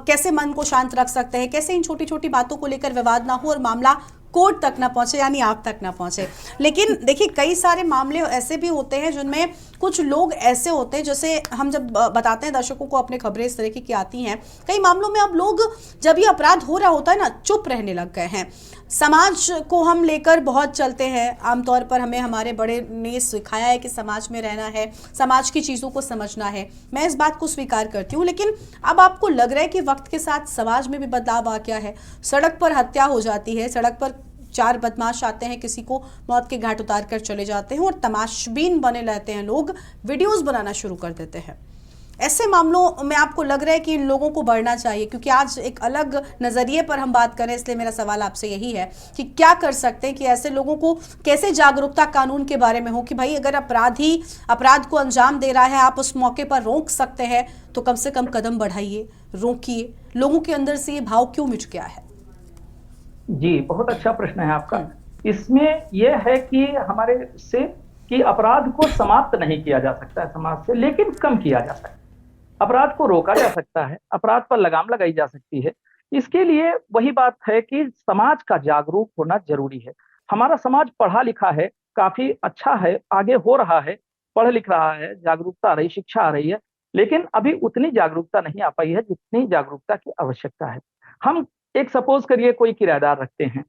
कैसे मन को शांत रख सकते हैं, कैसे इन छोटी छोटी बातों को लेकर विवाद ना हो और मामला कोर्ट तक ना पहुंचे, यानी आप तक ना पहुंचे। लेकिन देखिए, कई सारे मामले ऐसे भी होते हैं जिनमें कुछ लोग ऐसे होते हैं, जैसे हम जब बताते हैं दर्शकों को अपने खबरें इस तरीके की आती हैं, कई मामलों में अब लोग जब ये अपराध हो रहा होता है ना, चुप रहने लग गए हैं। समाज को हम लेकर बहुत चलते हैं, आमतौर पर हमें हमारे बड़े ने सिखाया है कि समाज में रहना है, समाज की चीज़ों को समझना है। मैं इस बात को स्वीकार करती हूँ, लेकिन अब आपको लग रहा है कि वक्त के साथ समाज में भी बदलाव आ गया है। सड़क पर हत्या हो जाती है, सड़क पर 4 बदमाश आते हैं, किसी को मौत के घाट उतार कर चले जाते हैं और तमाशबीन बने रहते हैं लोग, वीडियोस बनाना शुरू कर देते हैं। ऐसे मामलों में आपको लग रहा है कि इन लोगों को बढ़ना चाहिए? क्योंकि आज एक अलग नज़रिए पर हम बात करें, इसलिए मेरा सवाल आपसे यही है कि क्या कर सकते हैं कि ऐसे लोगों को कैसे जागरूकता कानून के बारे में हो कि भाई, अगर अपराधी अपराध को अंजाम दे रहा है, आप उस मौके पर रोक सकते हैं तो कम से कम कदम बढ़ाइए, रोकिए। लोगों के अंदर से ये भाव क्यों मिट गया है? जी, बहुत अच्छा प्रश्न है आपका। इसमें यह है कि हमारे से कि अपराध को समाप्त नहीं किया जा सकता है समाज से, लेकिन कम किया जा सकता है। अपराध को रोका जा सकता है, अपराध पर लगाम लगाई जा सकती है। इसके लिए वही बात है कि समाज का जागरूक होना जरूरी है। हमारा समाज पढ़ा लिखा है, काफी अच्छा है, आगे हो रहा है, पढ़ लिख रहा है, जागरूकता आ रही, शिक्षा आ रही है, लेकिन अभी उतनी जागरूकता नहीं आ पाई है जितनी जागरूकता की आवश्यकता है। हम एक सपोज करिए कोई किराएदार रखते हैं,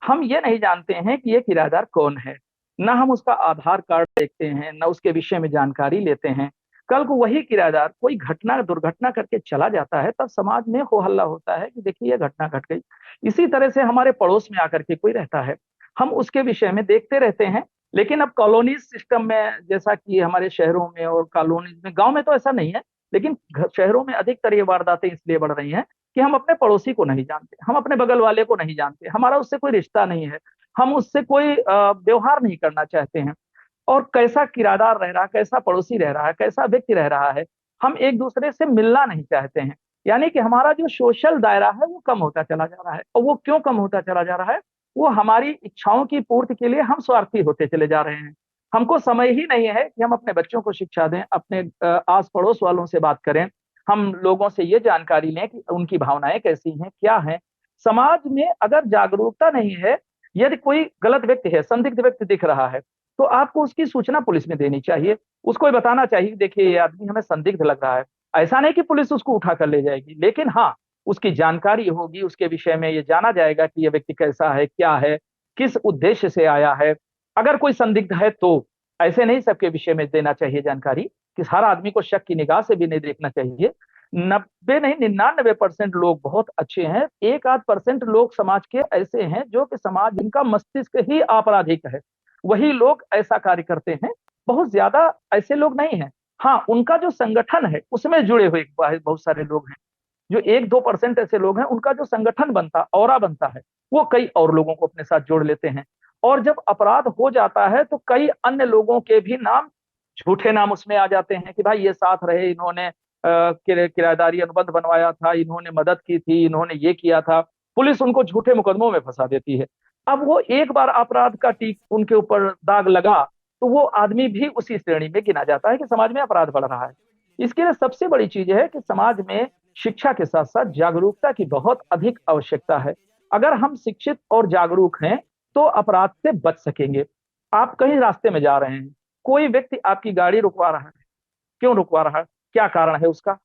हम ये नहीं जानते हैं कि ये किराएदार कौन है, ना हम उसका आधार कार्ड देखते हैं, ना उसके विषय में जानकारी लेते हैं। कल को वही किराएदार कोई घटना दुर्घटना करके चला जाता है, तब समाज में हो हल्ला होता है कि देखिए ये घटना घट गई। इसी तरह से हमारे पड़ोस में आकर के कोई रहता है, हम उसके विषय में देखते रहते हैं, लेकिन अब कॉलोनी सिस्टम में, जैसा कि हमारे शहरों में और कॉलोनीज में, गांव में तो ऐसा नहीं है, लेकिन शहरों में अधिकतर ये वारदातें इसलिए बढ़ रही हैं कि हम अपने पड़ोसी को नहीं जानते, हम अपने बगल वाले को नहीं जानते, हमारा उससे कोई रिश्ता नहीं है, हम उससे कोई व्यवहार नहीं करना चाहते हैं। और कैसा किराएदार रह रहा है, कैसा पड़ोसी रह रहा है, कैसा व्यक्ति रह रहा है, हम एक दूसरे से मिलना नहीं चाहते हैं। यानी कि हमारा जो सोशल दायरा है वो कम होता चला जा रहा है। और वो क्यों कम होता चला जा रहा है? वो हमारी इच्छाओं की पूर्ति के लिए हम स्वार्थी होते चले जा रहे हैं। हमको समय ही नहीं है कि हम अपने बच्चों को शिक्षा दें, अपने आस पड़ोस वालों से बात करें, हम लोगों से ये जानकारी लें कि उनकी भावनाएं कैसी हैं, क्या हैं। समाज में अगर जागरूकता नहीं है, यदि कोई गलत व्यक्ति है, संदिग्ध व्यक्ति दिख रहा है, तो आपको उसकी सूचना पुलिस में देनी चाहिए, उसको ये बताना चाहिए, देखिए ये आदमी हमें संदिग्ध लग रहा है। ऐसा नहीं कि पुलिस उसको उठा कर ले जाएगी, लेकिन हाँ, उसकी जानकारी होगी, उसके विषय में ये जाना जाएगा कि ये व्यक्ति कैसा है, क्या है, किस उद्देश्य से आया है। अगर कोई संदिग्ध है तो ऐसे नहीं सबके विषय में देना चाहिए जानकारी, कि हर आदमी को शक की निगाह से भी नहीं देखना चाहिए। 90 नहीं 99% लोग बहुत अच्छे हैं, 1-8% लोग समाज के ऐसे हैं जो कि समाज, जिनका मस्तिष्क ही आपराधिक है, वही लोग ऐसा कार्य करते हैं। बहुत ज्यादा ऐसे लोग नहीं हैं। हाँ, उनका जो संगठन है उसमें जुड़े हुए बहुत सारे लोग हैं। जो 1-2% ऐसे लोग हैं, उनका जो संगठन बनता, ऑरा बनता है, वो कई और लोगों को अपने साथ जोड़ लेते हैं। और जब अपराध हो जाता है तो कई अन्य लोगों के भी नाम, झूठे नाम उसमें आ जाते हैं कि भाई ये साथ रहे, इन्होंने किराएदारी अनुबंध बनवाया था, इन्होंने मदद की थी, इन्होंने ये किया था। पुलिस उनको झूठे मुकदमों में फंसा देती है। अब वो एक बार अपराध का टीक उनके ऊपर दाग लगा तो वो आदमी भी उसी श्रेणी में गिना जाता है कि समाज में अपराध बढ़ रहा है। इसके लिए सबसे बड़ी चीज है कि समाज में शिक्षा के साथ साथ जागरूकता की बहुत अधिक आवश्यकता है। अगर हम शिक्षित और जागरूक हैं तो अपराध से बच सकेंगे। आप कहीं रास्ते में जा रहे हैं, कोई व्यक्ति आपकी गाड़ी रुकवा रहा है, क्यों रुकवा रहा है, क्या कारण है उसका?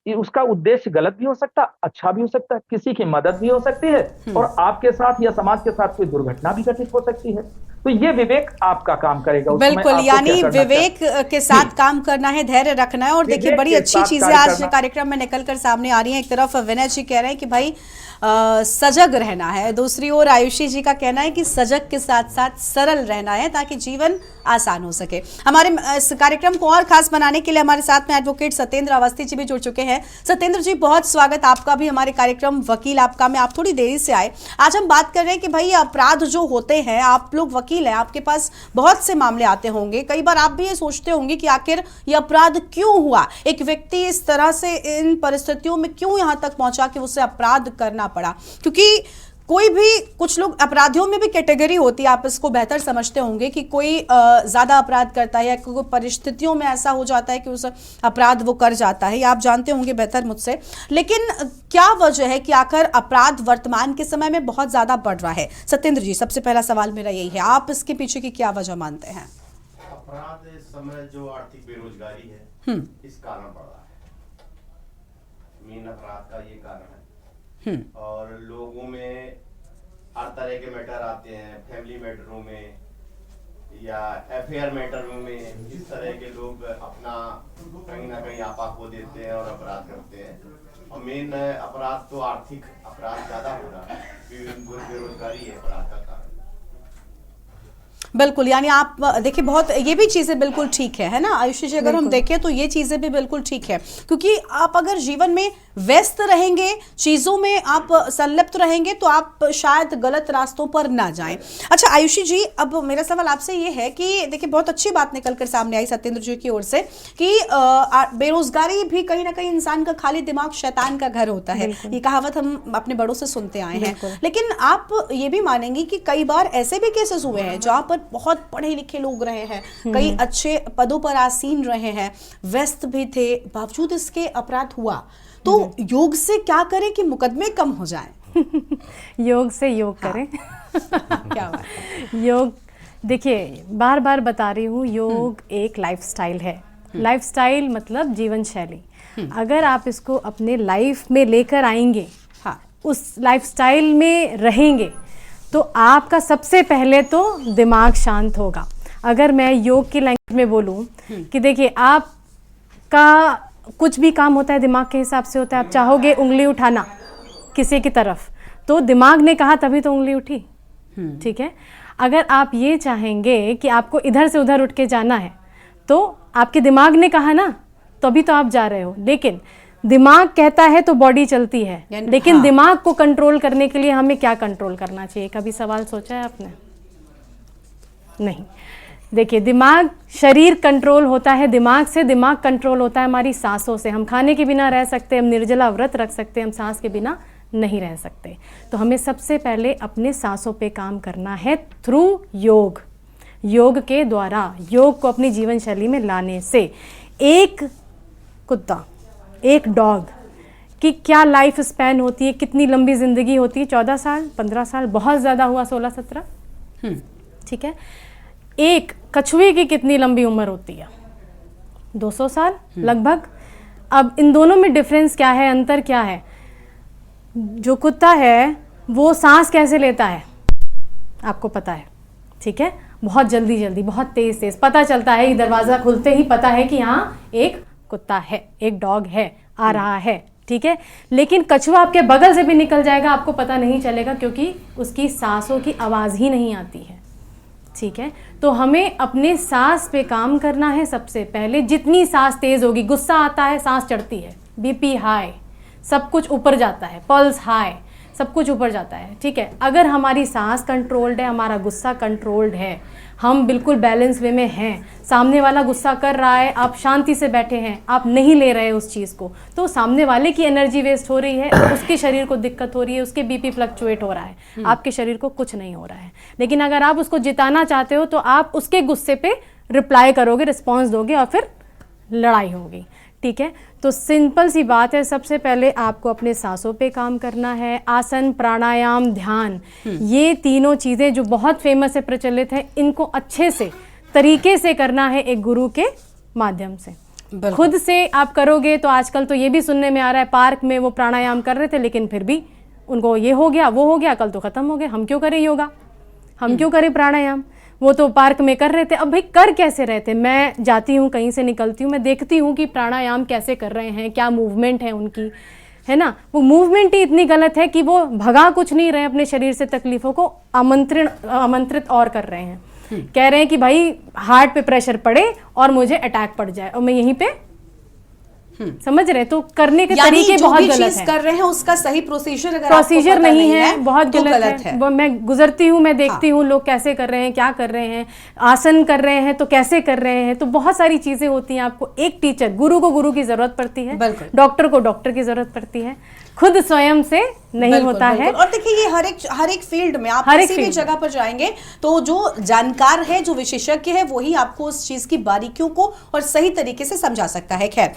उसका उद्देश्य गलत भी हो सकता है, अच्छा भी हो सकता है, किसी की मदद भी हो सकती है, और आपके साथ या समाज के साथ कोई दुर्घटना भी घटित हो सकती है। तो ये विवेक आपका काम करेगा। उस समय बिल्कुल, आपको यानी क्या करना विवेक के साथ काम करना है, धैर्य रखना है। और देखिए विवेक बड़ी के अच्छी साथ चीजें कार्य आज करना। कार्यक्रम में निकल कर सामने आ रही हैं। एक तरफ विनय जी कह रहे हैं कि भाई सजग रहना है, दूसरी ओर आयुषी जी का कहना है कि सजग के साथ साथ सरल रहना है ताकि जीवन आसान हो सके। हमारे इस कार्यक्रम को और खास बनाने के लिए हमारे साथ में एडवोकेट सत्येंद्र अवस्थी जी भी जुड़ चुके हैं। सत्येंद्र जी, बहुत स्वागत आपका भी हमारे कार्यक्रम वकील आपका में। आप थोड़ी देरी से आए। आज हम बात कर रहे हैं कि भाई अपराध जो होते हैं, आप लोग वकील हैं, आपके पास बहुत से मामले आते होंगे, कई बार आप भी ये सोचते होंगे कि आखिर ये अपराध क्यों हुआ, एक व्यक्ति इस तरह से इन परिस्थितियों में क्यों यहाँ तक पहुंचा कि उसे अपराध करना पड़ा। क्योंकि कोई भी, कुछ लोग, अपराधियों में भी कैटेगरी होती है, आप इसको बेहतर समझते होंगे कि कोई ज्यादा अपराध करता है या कोई परिस्थितियों में ऐसा हो जाता है कि उस अपराध वो कर जाता है, या आप जानते होंगे बेहतर मुझसे। लेकिन क्या वजह है कि आखिर अपराध वर्तमान के समय में बहुत ज्यादा बढ़ रहा है? सत्येंद्र जी, सबसे पहला सवाल मेरा यही है, आप इसके पीछे की क्या वजह मानते हैं? अपराध इस समय जो आर्थिक बेरोजगारी है इस कारण बढ़ रहा है, मेन अपराध का ये कारण है। और लोगों में हर तरह के मैटर आते हैं, फैमिली मैटरों में या एफआईआर मैटरों में, इस तरह के लोग अपना कहीं ना कहीं आपा खो देते हैं और अपराध करते हैं। और मेन अपराध तो आर्थिक अपराध ज्यादा हो रहा है, बेरोजगारी है अपराध का कारण। बिल्कुल, यानी आप देखिए बहुत ये भी चीज़ें बिल्कुल ठीक है ना आयुषी जी? अगर हम देखें तो ये चीज़ें भी बिल्कुल ठीक है, क्योंकि आप अगर जीवन में व्यस्त रहेंगे, चीज़ों में आप संलिप्त रहेंगे, तो आप शायद गलत रास्तों पर ना जाएं। अच्छा आयुषी जी, अब मेरा सवाल आपसे ये है कि देखिए बहुत अच्छी बात निकल कर सामने आई सत्येंद्र जी की ओर से कि बेरोजगारी भी कहीं ना कहीं इंसान का खाली दिमाग शैतान का घर होता है, ये कहावत हम अपने बड़ों से सुनते आए हैं। लेकिन आप ये भी मानेंगे कि कई बार ऐसे भी केसेस हुए हैं जहाँ पर बहुत पढ़े लिखे लोग रहे हैं, कई अच्छे पदों पर आसीन रहे हैं, व्यस्त भी थे, बावजूद इसके अपराध हुआ। तो योग से क्या करें कि मुकदमे कम हो जाएं? योग से योग करें। क्या बात है? योग, देखिए बार बार बता रही हूँ, योग एक लाइफस्टाइल है। लाइफस्टाइल मतलब जीवन शैली। अगर आप इसको अपने लाइफ में लेकर आएंगे, उस लाइफस्टाइल में रहेंगे, तो आपका सबसे पहले तो दिमाग शांत होगा। अगर मैं योग की लैंग्वेज में बोलूं कि देखिए, आपका कुछ भी काम होता है दिमाग के हिसाब से होता है। आप चाहोगे उंगली उठाना किसी की तरफ, तो दिमाग ने कहा तभी तो उंगली उठी, ठीक है। अगर आप ये चाहेंगे कि आपको इधर से उधर उठ के जाना है, तो आपके दिमाग ने कहा ना, तभी तो आप जा रहे हो। लेकिन दिमाग कहता है तो बॉडी चलती है, लेकिन दिमाग को कंट्रोल करने के लिए हमें क्या कंट्रोल करना चाहिए? कभी सवाल सोचा है आपने? नहीं। देखिए, दिमाग, शरीर कंट्रोल होता है दिमाग से, दिमाग कंट्रोल होता है हमारी सांसों से। हम खाने के बिना रह सकते हैं, हम निर्जला व्रत रख सकते हैं, हम सांस के बिना नहीं रह सकते। तो हमें सबसे पहले अपने सांसों पे काम करना है थ्रू योग। योग के द्वारा, योग को अपनी जीवन शैली में लाने से एक कुत्ता, एक डॉग की क्या लाइफ स्पैन होती है, कितनी लंबी ज़िंदगी होती है? 14 साल, 15 साल, बहुत ज़्यादा हुआ 16-17, ठीक है। एक कछुए की कितनी लंबी उम्र होती है? 200 साल लगभग। अब इन दोनों में डिफरेंस क्या है, अंतर क्या है? जो कुत्ता है वो सांस कैसे लेता है आपको पता है, ठीक है। बहुत जल्दी जल्दी, बहुत तेज तेज, पता चलता है, दरवाज़ा खुलते ही पता है कि यहाँ एक कुत्ता है, एक डॉग है, आ रहा है, ठीक है। लेकिन कछुआ आपके बगल से भी निकल जाएगा, आपको पता नहीं चलेगा, क्योंकि उसकी सांसों की आवाज़ ही नहीं आती है, ठीक है। तो हमें अपने सांस पे काम करना है सबसे पहले। जितनी सांस तेज़ होगी, गुस्सा आता है सांस चढ़ती है, बीपी हाई, सब कुछ ऊपर जाता है, पल्स हाई, सब कुछ ऊपर जाता है, ठीक है। अगर हमारी सांस कंट्रोल्ड है, हमारा गुस्सा कंट्रोल्ड है, हम बिल्कुल बैलेंस वे में हैं, सामने वाला गुस्सा कर रहा है, आप शांति से बैठे हैं, आप नहीं ले रहे उस चीज़ को, तो सामने वाले की एनर्जी वेस्ट हो रही है, उसके शरीर को दिक्कत हो रही है, उसके बीपी फ्लक्चुएट हो रहा है, आपके शरीर को कुछ नहीं हो रहा है। लेकिन अगर आप उसको जिताना चाहते हो, तो आप उसके गुस्से पे रिप्लाई करोगे, रिस्पॉन्स दोगे, और फिर लड़ाई होगी, ठीक है। तो सिंपल सी बात है, सबसे पहले आपको अपने सांसों पे काम करना है। आसन, प्राणायाम, ध्यान, ये तीनों चीज़ें जो बहुत फेमस है, प्रचलित है, इनको अच्छे से तरीके से करना है एक गुरु के माध्यम से। खुद से आप करोगे तो आजकल तो ये भी सुनने में आ रहा है, पार्क में वो प्राणायाम कर रहे थे, लेकिन फिर भी उनको ये हो गया, वो हो गया, कल तो ख़त्म हो गया। हम क्यों करें योगा, हम क्यों करें प्राणायाम? वो तो पार्क में कर रहे थे। अब भाई कर कैसे रहे थे? मैं जाती हूँ, कहीं से निकलती हूँ, मैं देखती हूँ कि प्राणायाम कैसे कर रहे हैं, क्या मूवमेंट है उनकी, है ना। वो मूवमेंट ही इतनी गलत है कि वो भगा कुछ नहीं रहे, अपने शरीर से तकलीफों को आमंत्रित और कर रहे हैं। कह रहे हैं कि भाई हार्ट पे प्रेशर पड़े और मुझे अटैक पड़ जाए और मैं यहीं पे, समझ रहे? तो करने के तरीके बहुत गलत हैं। कर रहे हैं उसका सही प्रोसीजर अगर प्रोसीजर नहीं है, बहुत तो गलत है। वो मैं गुजरती हूँ, मैं देखती हूँ लोग कैसे कर रहे हैं, क्या कर रहे हैं, आसन कर रहे हैं तो कैसे कर रहे हैं। तो बहुत सारी चीजें होती हैं। आपको एक टीचर, गुरु को गुरु की जरूरत पड़ती है, डॉक्टर को डॉक्टर की जरूरत पड़ती है, खुद स्वयं से नहीं होता है। और देखिए ये हर एक फील्ड में आप किसी भी जगह पर जाएंगे तो जो जानकार है, जो विशेषज्ञ है, वही आपको उस चीज की बारीकियों को और सही तरीके से समझा सकता है। खैर,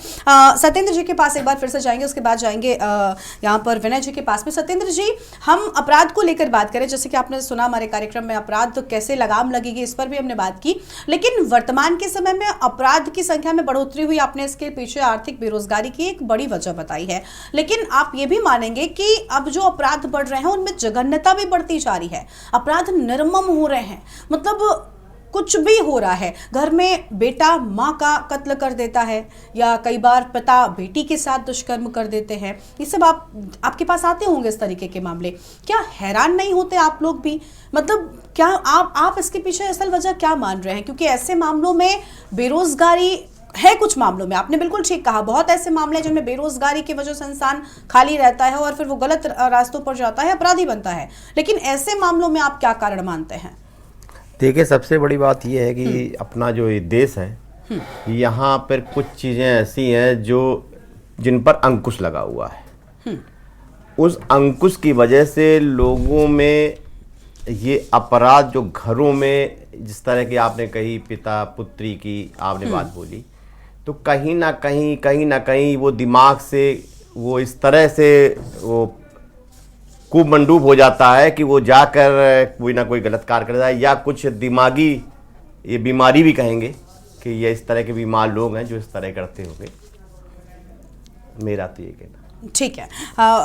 सत्येंद्र जी के पास एक बार फिर से जाएंगे, उसके बाद जाएंगे यहाँ पर विनय जी के पास में। सत्येंद्र जी, हम अपराध को लेकर बात करें, जैसे कि आपने सुना हमारे कार्यक्रम में अपराध तो कैसे लगाम लगेगी, इस पर भी हमने बात की। लेकिन वर्तमान के समय में अपराध की संख्या में बढ़ोतरी हुई, आपने इसके पीछे आर्थिक बेरोजगारी की एक बड़ी वजह बताई है। लेकिन आप ये भी मानेंगे कि अब जो अपराध बढ़ रहे हैं उनमें जघन्यता भी बढ़ती जा रही है, अपराध निर्मम हो रहे हैं, मतलब कुछ भी हो रहा है। घर में बेटा माँ का कत्ल कर देता है या कई बार पिता बेटी के साथ दुष्कर्म कर देते हैं। ये सब आपके पास आते होंगे इस तरीके के मामले। क्या हैरान नहीं होते आप लोग भी? मतलब क्या आप इसके पीछे असल वजह क्या मान रहे हैं? क्योंकि ऐसे मामलों में बेरोजगारी है, कुछ मामलों में आपने बिल्कुल ठीक कहा, बहुत ऐसे मामले हैं जिनमें बेरोजगारी की वजह से इंसान खाली रहता है और फिर वो गलत रास्तों पर जाता है, अपराधी बनता है। लेकिन ऐसे मामलों में आप क्या कारण मानते हैं? देखिए, सबसे बड़ी बात यह है कि अपना जो ये देश है, यहाँ पर कुछ चीज़ें ऐसी हैं जिन पर अंकुश लगा हुआ है। उस अंकुश की वजह से लोगों में ये अपराध जो घरों में, जिस तरह की आपने कही पिता पुत्री की आपने बात बोली, तो कहीं ना कहीं वो दिमाग से वो इस तरह से वो कुमंडूब हो जाता है कि वो जाकर कोई ना कोई गलत कार्य कर जाए, या कुछ दिमागी ये बीमारी भी कहेंगे कि ये इस तरह के बीमार लोग हैं जो इस तरह करते होंगे। मेरा तो ये कहना। ठीक है,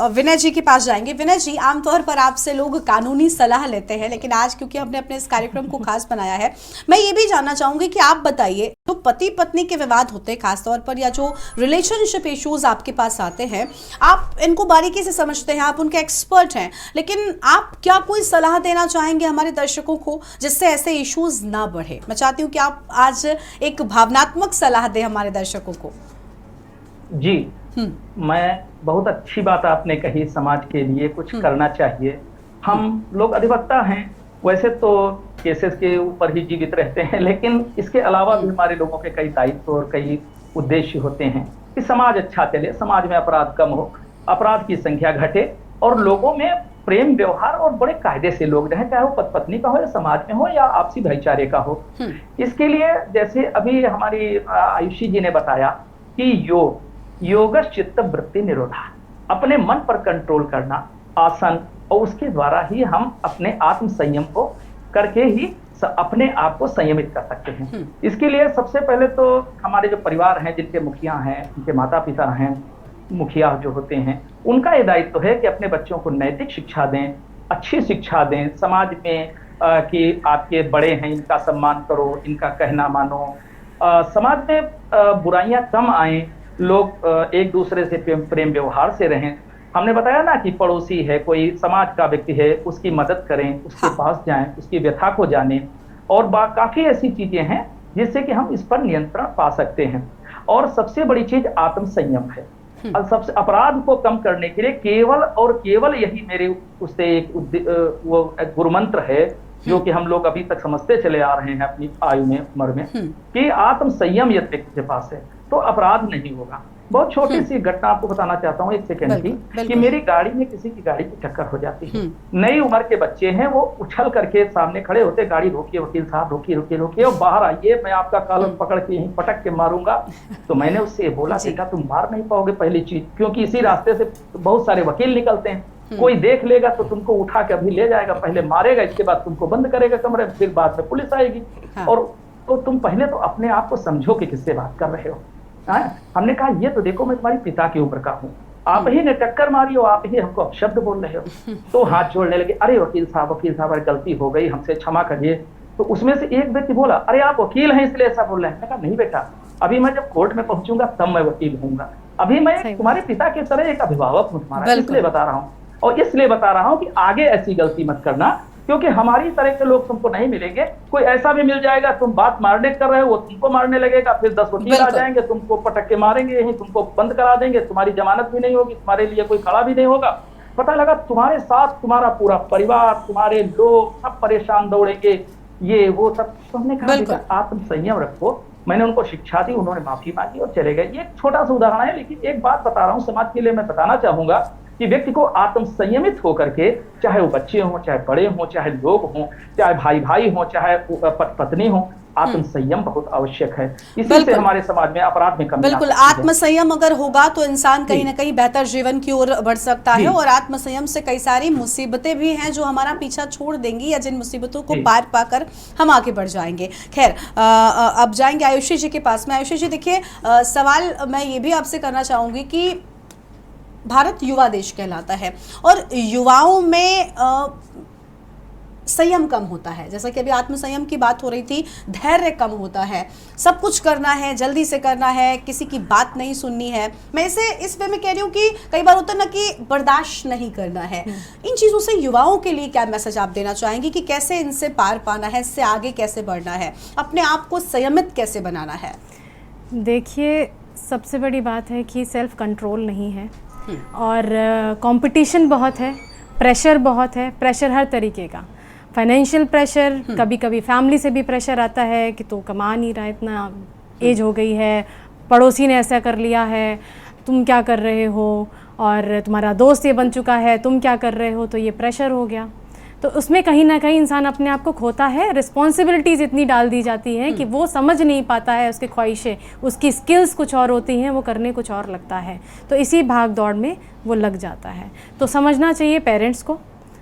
विनय जी के पास जाएंगे। विनय जी, आमतौर पर आपसे लोग कानूनी सलाह लेते हैं, लेकिन आज क्योंकि हमने अपने इस कार्यक्रम को खास बनाया है, मैं ये भी जानना चाहूंगी कि आप बताइए, जो पति पत्नी के विवाद होते हैं खासतौर पर, या जो रिलेशनशिप इश्यूज आपके पास आते हैं, आप इनको बारीकी से समझते हैं, आप उनके एक्सपर्ट हैं, लेकिन आप क्या कोई सलाह देना चाहेंगे हमारे दर्शकों को जिससे ऐसे इश्यूज ना बढ़े? मैं चाहती हूँ कि आप आज एक भावनात्मक सलाह दें हमारे दर्शकों को। जी, मैं बहुत अच्छी बात आपने कही, समाज के लिए कुछ करना चाहिए। हम लोग अधिवक्ता हैं, वैसे तो केसेस के ऊपर ही जीवित रहते हैं, लेकिन इसके अलावा भी हमारे लोगों के कई दायित्व और कई उद्देश्य होते हैं कि समाज अच्छा चले, समाज में अपराध कम हो, अपराध की संख्या घटे और लोगों में प्रेम व्यवहार और बड़े कायदे से लोग रहें, चाहे वो पति पत्नी का हो या समाज में हो या आपसी भाईचारे का हो। इसके लिए जैसे अभी हमारी आयुषी जी ने बताया कि योग चित्त वृत्ति निरोधा, अपने मन पर कंट्रोल करना, आसन, और उसके द्वारा ही हम अपने आत्म संयम को करके ही अपने आप को संयमित कर सकते हैं। इसके लिए सबसे पहले तो हमारे जो परिवार हैं, जिनके मुखिया हैं, उनके माता पिता हैं, मुखिया जो होते हैं, उनका ये दायित्व है कि अपने बच्चों को नैतिक शिक्षा दें, अच्छी शिक्षा दें, समाज में कि आपके बड़े हैं इनका सम्मान करो, इनका कहना मानो, समाज में बुराइयां कम आए, लोग एक दूसरे से प्रेम व्यवहार से रहें। हमने बताया ना कि पड़ोसी है, कोई समाज का व्यक्ति है, उसकी मदद करें, उसके पास जाएं, उसकी व्यथा को जानें, और काफी ऐसी चीजें हैं जिससे कि हम इस पर नियंत्रण पा सकते हैं। और सबसे बड़ी चीज आत्म संयम है। सबसे अपराध को कम करने के लिए केवल और केवल यही मेरे उससे एक वो गुरुमंत्र है जो कि हम लोग अभी तक समझते चले आ रहे हैं अपनी आयु में, उम्र में, कि आत्म संयम यदि व्यक्ति के पास है तो अपराध नहीं होगा। बहुत छोटी सी घटना आपको बताना चाहता हूँ, 1 सेकंड की, कि मेरी गाड़ी में किसी की गाड़ी की टक्कर हो जाती है। नई उम्र के बच्चे हैं, वो उछल करके सामने खड़े होते, गाड़ी रोकिए वकील साहब, रोकिए और बाहर आइए, मैं आपका कॉलर पकड़ के यहीं पटक के मारूंगा। तो मैंने उससे बोला, बेटा तुम मार नहीं पाओगे पहली चीज, क्योंकि इसी रास्ते से बहुत सारे वकील निकलते हैं, कोई देख लेगा तो तुमको उठा के अभी ले जाएगा, पहले मारेगा, इसके बाद तुमको बंद करेगा कमरे में, फिर बाद में पुलिस आएगी। और तो तुम पहले तो अपने आप को समझो कि किससे बात कर रहे हो। हमने कहा ये तो देखो मैं तुम्हारी पिता की उम्र का हूँ, आप ही ने टक्कर मारी हो, आप ही हमको अपशब्द बोल रहे हो। तो हाथ जोड़ने लगे, अरे वकील साहब अरे गलती हो गई, हमसे क्षमा करिए, तो उसमें से एक व्यक्ति बोला, अरे आप वकील हैं इसलिए ऐसा बोल रहे हैं। मैंने कहा नहीं बेटा, अभी मैं जब कोर्ट में पहुंचूंगा तब मैं वकील हूँगा, अभी मैं तुम्हारे पिता की तरह एक अभिभावक हूँ तुम्हारा, इसलिए बता रहा हूँ। और इसलिए बता रहा हूँ कि आगे ऐसी गलती मत करना, क्योंकि हमारी तरह के लोग तुमको नहीं मिलेंगे। कोई ऐसा भी मिल जाएगा, तुम बात मारने कर रहे हो, वो तुमको मारने लगेगा, फिर 10 वकील आ जाएंगे, तुमको पटक के मारेंगे, यहीं तुमको बंद करा देंगे, तुम्हारी जमानत भी नहीं होगी, तुम्हारे लिए कोई खड़ा भी नहीं होगा। पता लगा तुम्हारे साथ तुम्हारा पूरा परिवार, तुम्हारे लोग सब परेशान दौड़ेंगे, ये वो सब। तो हमने कहा आत्म संयम रखो। मैंने उनको शिक्षा दी, उन्होंने माफी मांगी और चले गए। ये एक छोटा सा उदाहरण है, लेकिन एक बात बता रहा हूँ समाज के लिए, मैं बताना चाहूंगा कि व्यक्ति को आत्म संयमित होकर के, चाहे वो बच्चे हों, चाहे बड़े हों, चाहे लोग हों, चाहे भाई भाई हों, चाहे पत्नी हो, आत्म संयम बहुत आवश्यक है। इसी से हमारे समाज में अपराध में कमी। बिल्कुल, आत्म संयम अगर होगा तो इंसान कहीं ना कहीं बेहतर जीवन की ओर बढ़ सकता है। और आत्म संयम से कई सारी मुसीबतें भी हैं जो हमारा पीछा छोड़ देंगी, या जिन मुसीबतों को पार पाकर हम आगे बढ़ जाएंगे। खैर, अब जाएंगे आयुषी जी के पास में। आयुषी जी देखिए, सवाल मैं ये भी आपसे करना चाहूंगी कि भारत युवा देश कहलाता है और युवाओं में संयम कम होता है। जैसा कि अभी आत्मसंयम की बात हो रही थी, धैर्य कम होता है, सब कुछ करना है, जल्दी से करना है, किसी की बात नहीं सुननी है। मैं इसे इस वे में कह रही हूँ कि कई बार होता है ना कि बर्दाश्त नहीं करना है। इन चीज़ों से युवाओं के लिए क्या मैसेज आप देना चाहेंगे कि कैसे इनसे पार पाना है, इससे आगे कैसे बढ़ना है, अपने आप को संयमित कैसे बनाना है? देखिए, सबसे बड़ी बात है कि सेल्फ कंट्रोल नहीं है और कंपटीशन बहुत है, प्रेशर बहुत है, प्रेशर हर तरीके का। फाइनेंशियल प्रेशर, कभी कभी फैमिली से भी प्रेशर आता है कि तू कमा नहीं रहा, इतना एज हो गई है, पड़ोसी ने ऐसा कर लिया है, तुम क्या कर रहे हो, और तुम्हारा दोस्त ये बन चुका है, तुम क्या कर रहे हो, तो ये प्रेशर हो गया। तो उसमें कहीं ना कहीं इंसान अपने आप को खोता है। रिस्पॉन्सिबिलिटीज़ इतनी डाल दी जाती हैं कि वो समझ नहीं पाता है, उसकी ख्वाहिशें, उसकी स्किल्स कुछ और होती हैं, वो करने कुछ और लगता है, तो इसी भाग दौड़ में वो लग जाता है। तो समझना चाहिए पेरेंट्स को,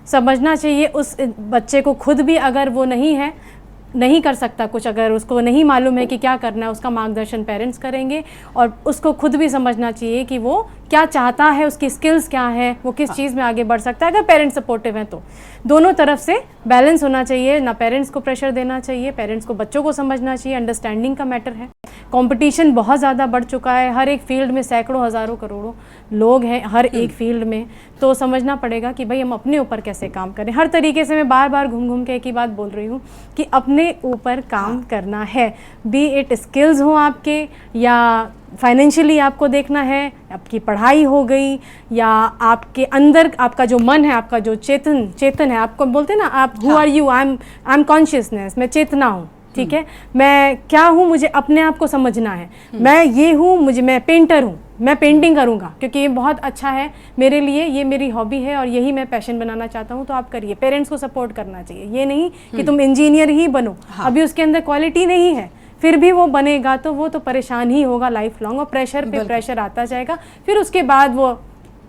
समझना चाहिए उस बच्चे को खुद भी, अगर वो नहीं कर सकता कुछ, अगर उसको नहीं मालूम है कि क्या करना है, उसका मार्गदर्शन पेरेंट्स करेंगे। और उसको खुद भी समझना चाहिए कि वो क्या चाहता है, उसकी स्किल्स क्या है, वो किस चीज़ में आगे बढ़ सकता है। अगर पेरेंट्स सपोर्टिव हैं तो दोनों तरफ से बैलेंस होना चाहिए, ना पेरेंट्स को प्रेशर देना चाहिए, पेरेंट्स को बच्चों को समझना चाहिए। अंडरस्टैंडिंग का मैटर है। कंपटीशन बहुत ज़्यादा बढ़ चुका है, हर एक फील्ड में सैकड़ों हज़ारों करोड़ों लोग हैं हर एक फील्ड में, तो समझना पड़ेगा कि भाई हम अपने ऊपर कैसे काम करें। हर तरीके से मैं बार बार घूम घूम के एक ही बात बोल रही हूँ कि अपने ऊपर काम करना है, बी इट स्किल्स हो आपके, या फाइनेंशियली आपको देखना है, आपकी पढ़ाई हो गई, या आपके अंदर आपका जो मन है, आपका जो चेतन है, आपको बोलते हैं ना आप who are you, I am consciousness, मैं चेतना हूँ, ठीक है, मैं क्या हूँ, मुझे अपने आप को समझना है। मैं ये हूँ, मैं पेंटर हूँ, मैं पेंटिंग करूँगा क्योंकि ये बहुत अच्छा है मेरे लिए, ये मेरी हॉबी है और यही मैं पैशन बनाना चाहता हूँ, तो आप करिए। पेरेंट्स को सपोर्ट करना चाहिए, ये नहीं कि तुम इंजीनियर ही बनो, अभी उसके अंदर क्वालिटी नहीं है, फिर भी वो बनेगा तो वो तो परेशान ही होगा लाइफ लॉन्ग, और प्रेशर पे प्रेशर आता जाएगा। फिर उसके बाद वो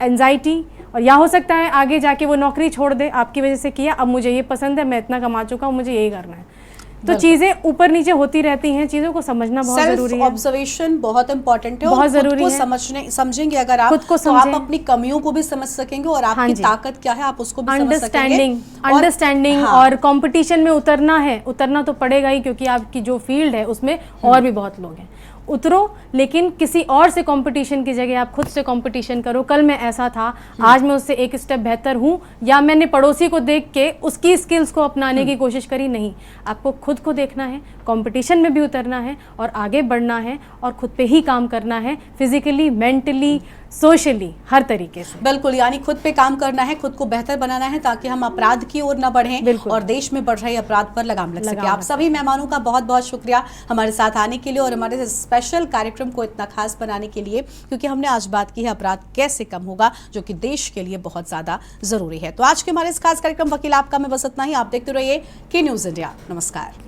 एंजाइटी, और या हो सकता है आगे जाके वो नौकरी छोड़ दे, आपकी वजह से किया, अब मुझे ये पसंद है, मैं इतना कमा चुका हूँ, मुझे यही करना है। तो चीजें ऊपर नीचे होती रहती हैं, चीजों को समझना बहुत जरूरी है। ऑब्जर्वेशन बहुत इंपॉर्टेंट है, बहुत जरूरी है। समझेंगे अगर आप, तो आप अपनी कमियों को भी समझ सकेंगे और आपकी ताकत क्या है आप उसको भी समझ सकेंगे। अंडरस्टैंडिंग और कंपटीशन में उतरना तो पड़ेगा ही, क्योंकि आपकी जो फील्ड है उसमें और भी बहुत लोग हैं। उतरो, लेकिन किसी और से कंपटीशन की जगह आप खुद से कंपटीशन करो। कल मैं ऐसा था, आज मैं उससे एक स्टेप बेहतर हूँ, या मैंने पड़ोसी को देख के उसकी स्किल्स को अपनाने की कोशिश करी, नहीं। आपको खुद को देखना है, कंपटीशन में भी उतरना है और आगे बढ़ना है, और खुद पे ही काम करना है, फिजिकली, मेंटली, सोशली, हर तरीके से। बिल्कुल, यानी खुद पे काम करना है, खुद को बेहतर बनाना है, ताकि हम अपराध की ओर न बढ़ें और देश में बढ़ रहे अपराध पर लगाम लग सके। आप सभी मेहमानों का बहुत बहुत शुक्रिया हमारे साथ आने के लिए और हमारे स्पेशल कार्यक्रम को इतना खास बनाने के लिए, क्योंकि हमने आज बात की है अपराध कैसे कम होगा, जो कि देश के लिए बहुत ज्यादा जरूरी है। तो आज के हमारे इस खास कार्यक्रम वकील आपका में बस इतना ही। आप देखते रहिए के न्यूज़ इंडिया। नमस्कार।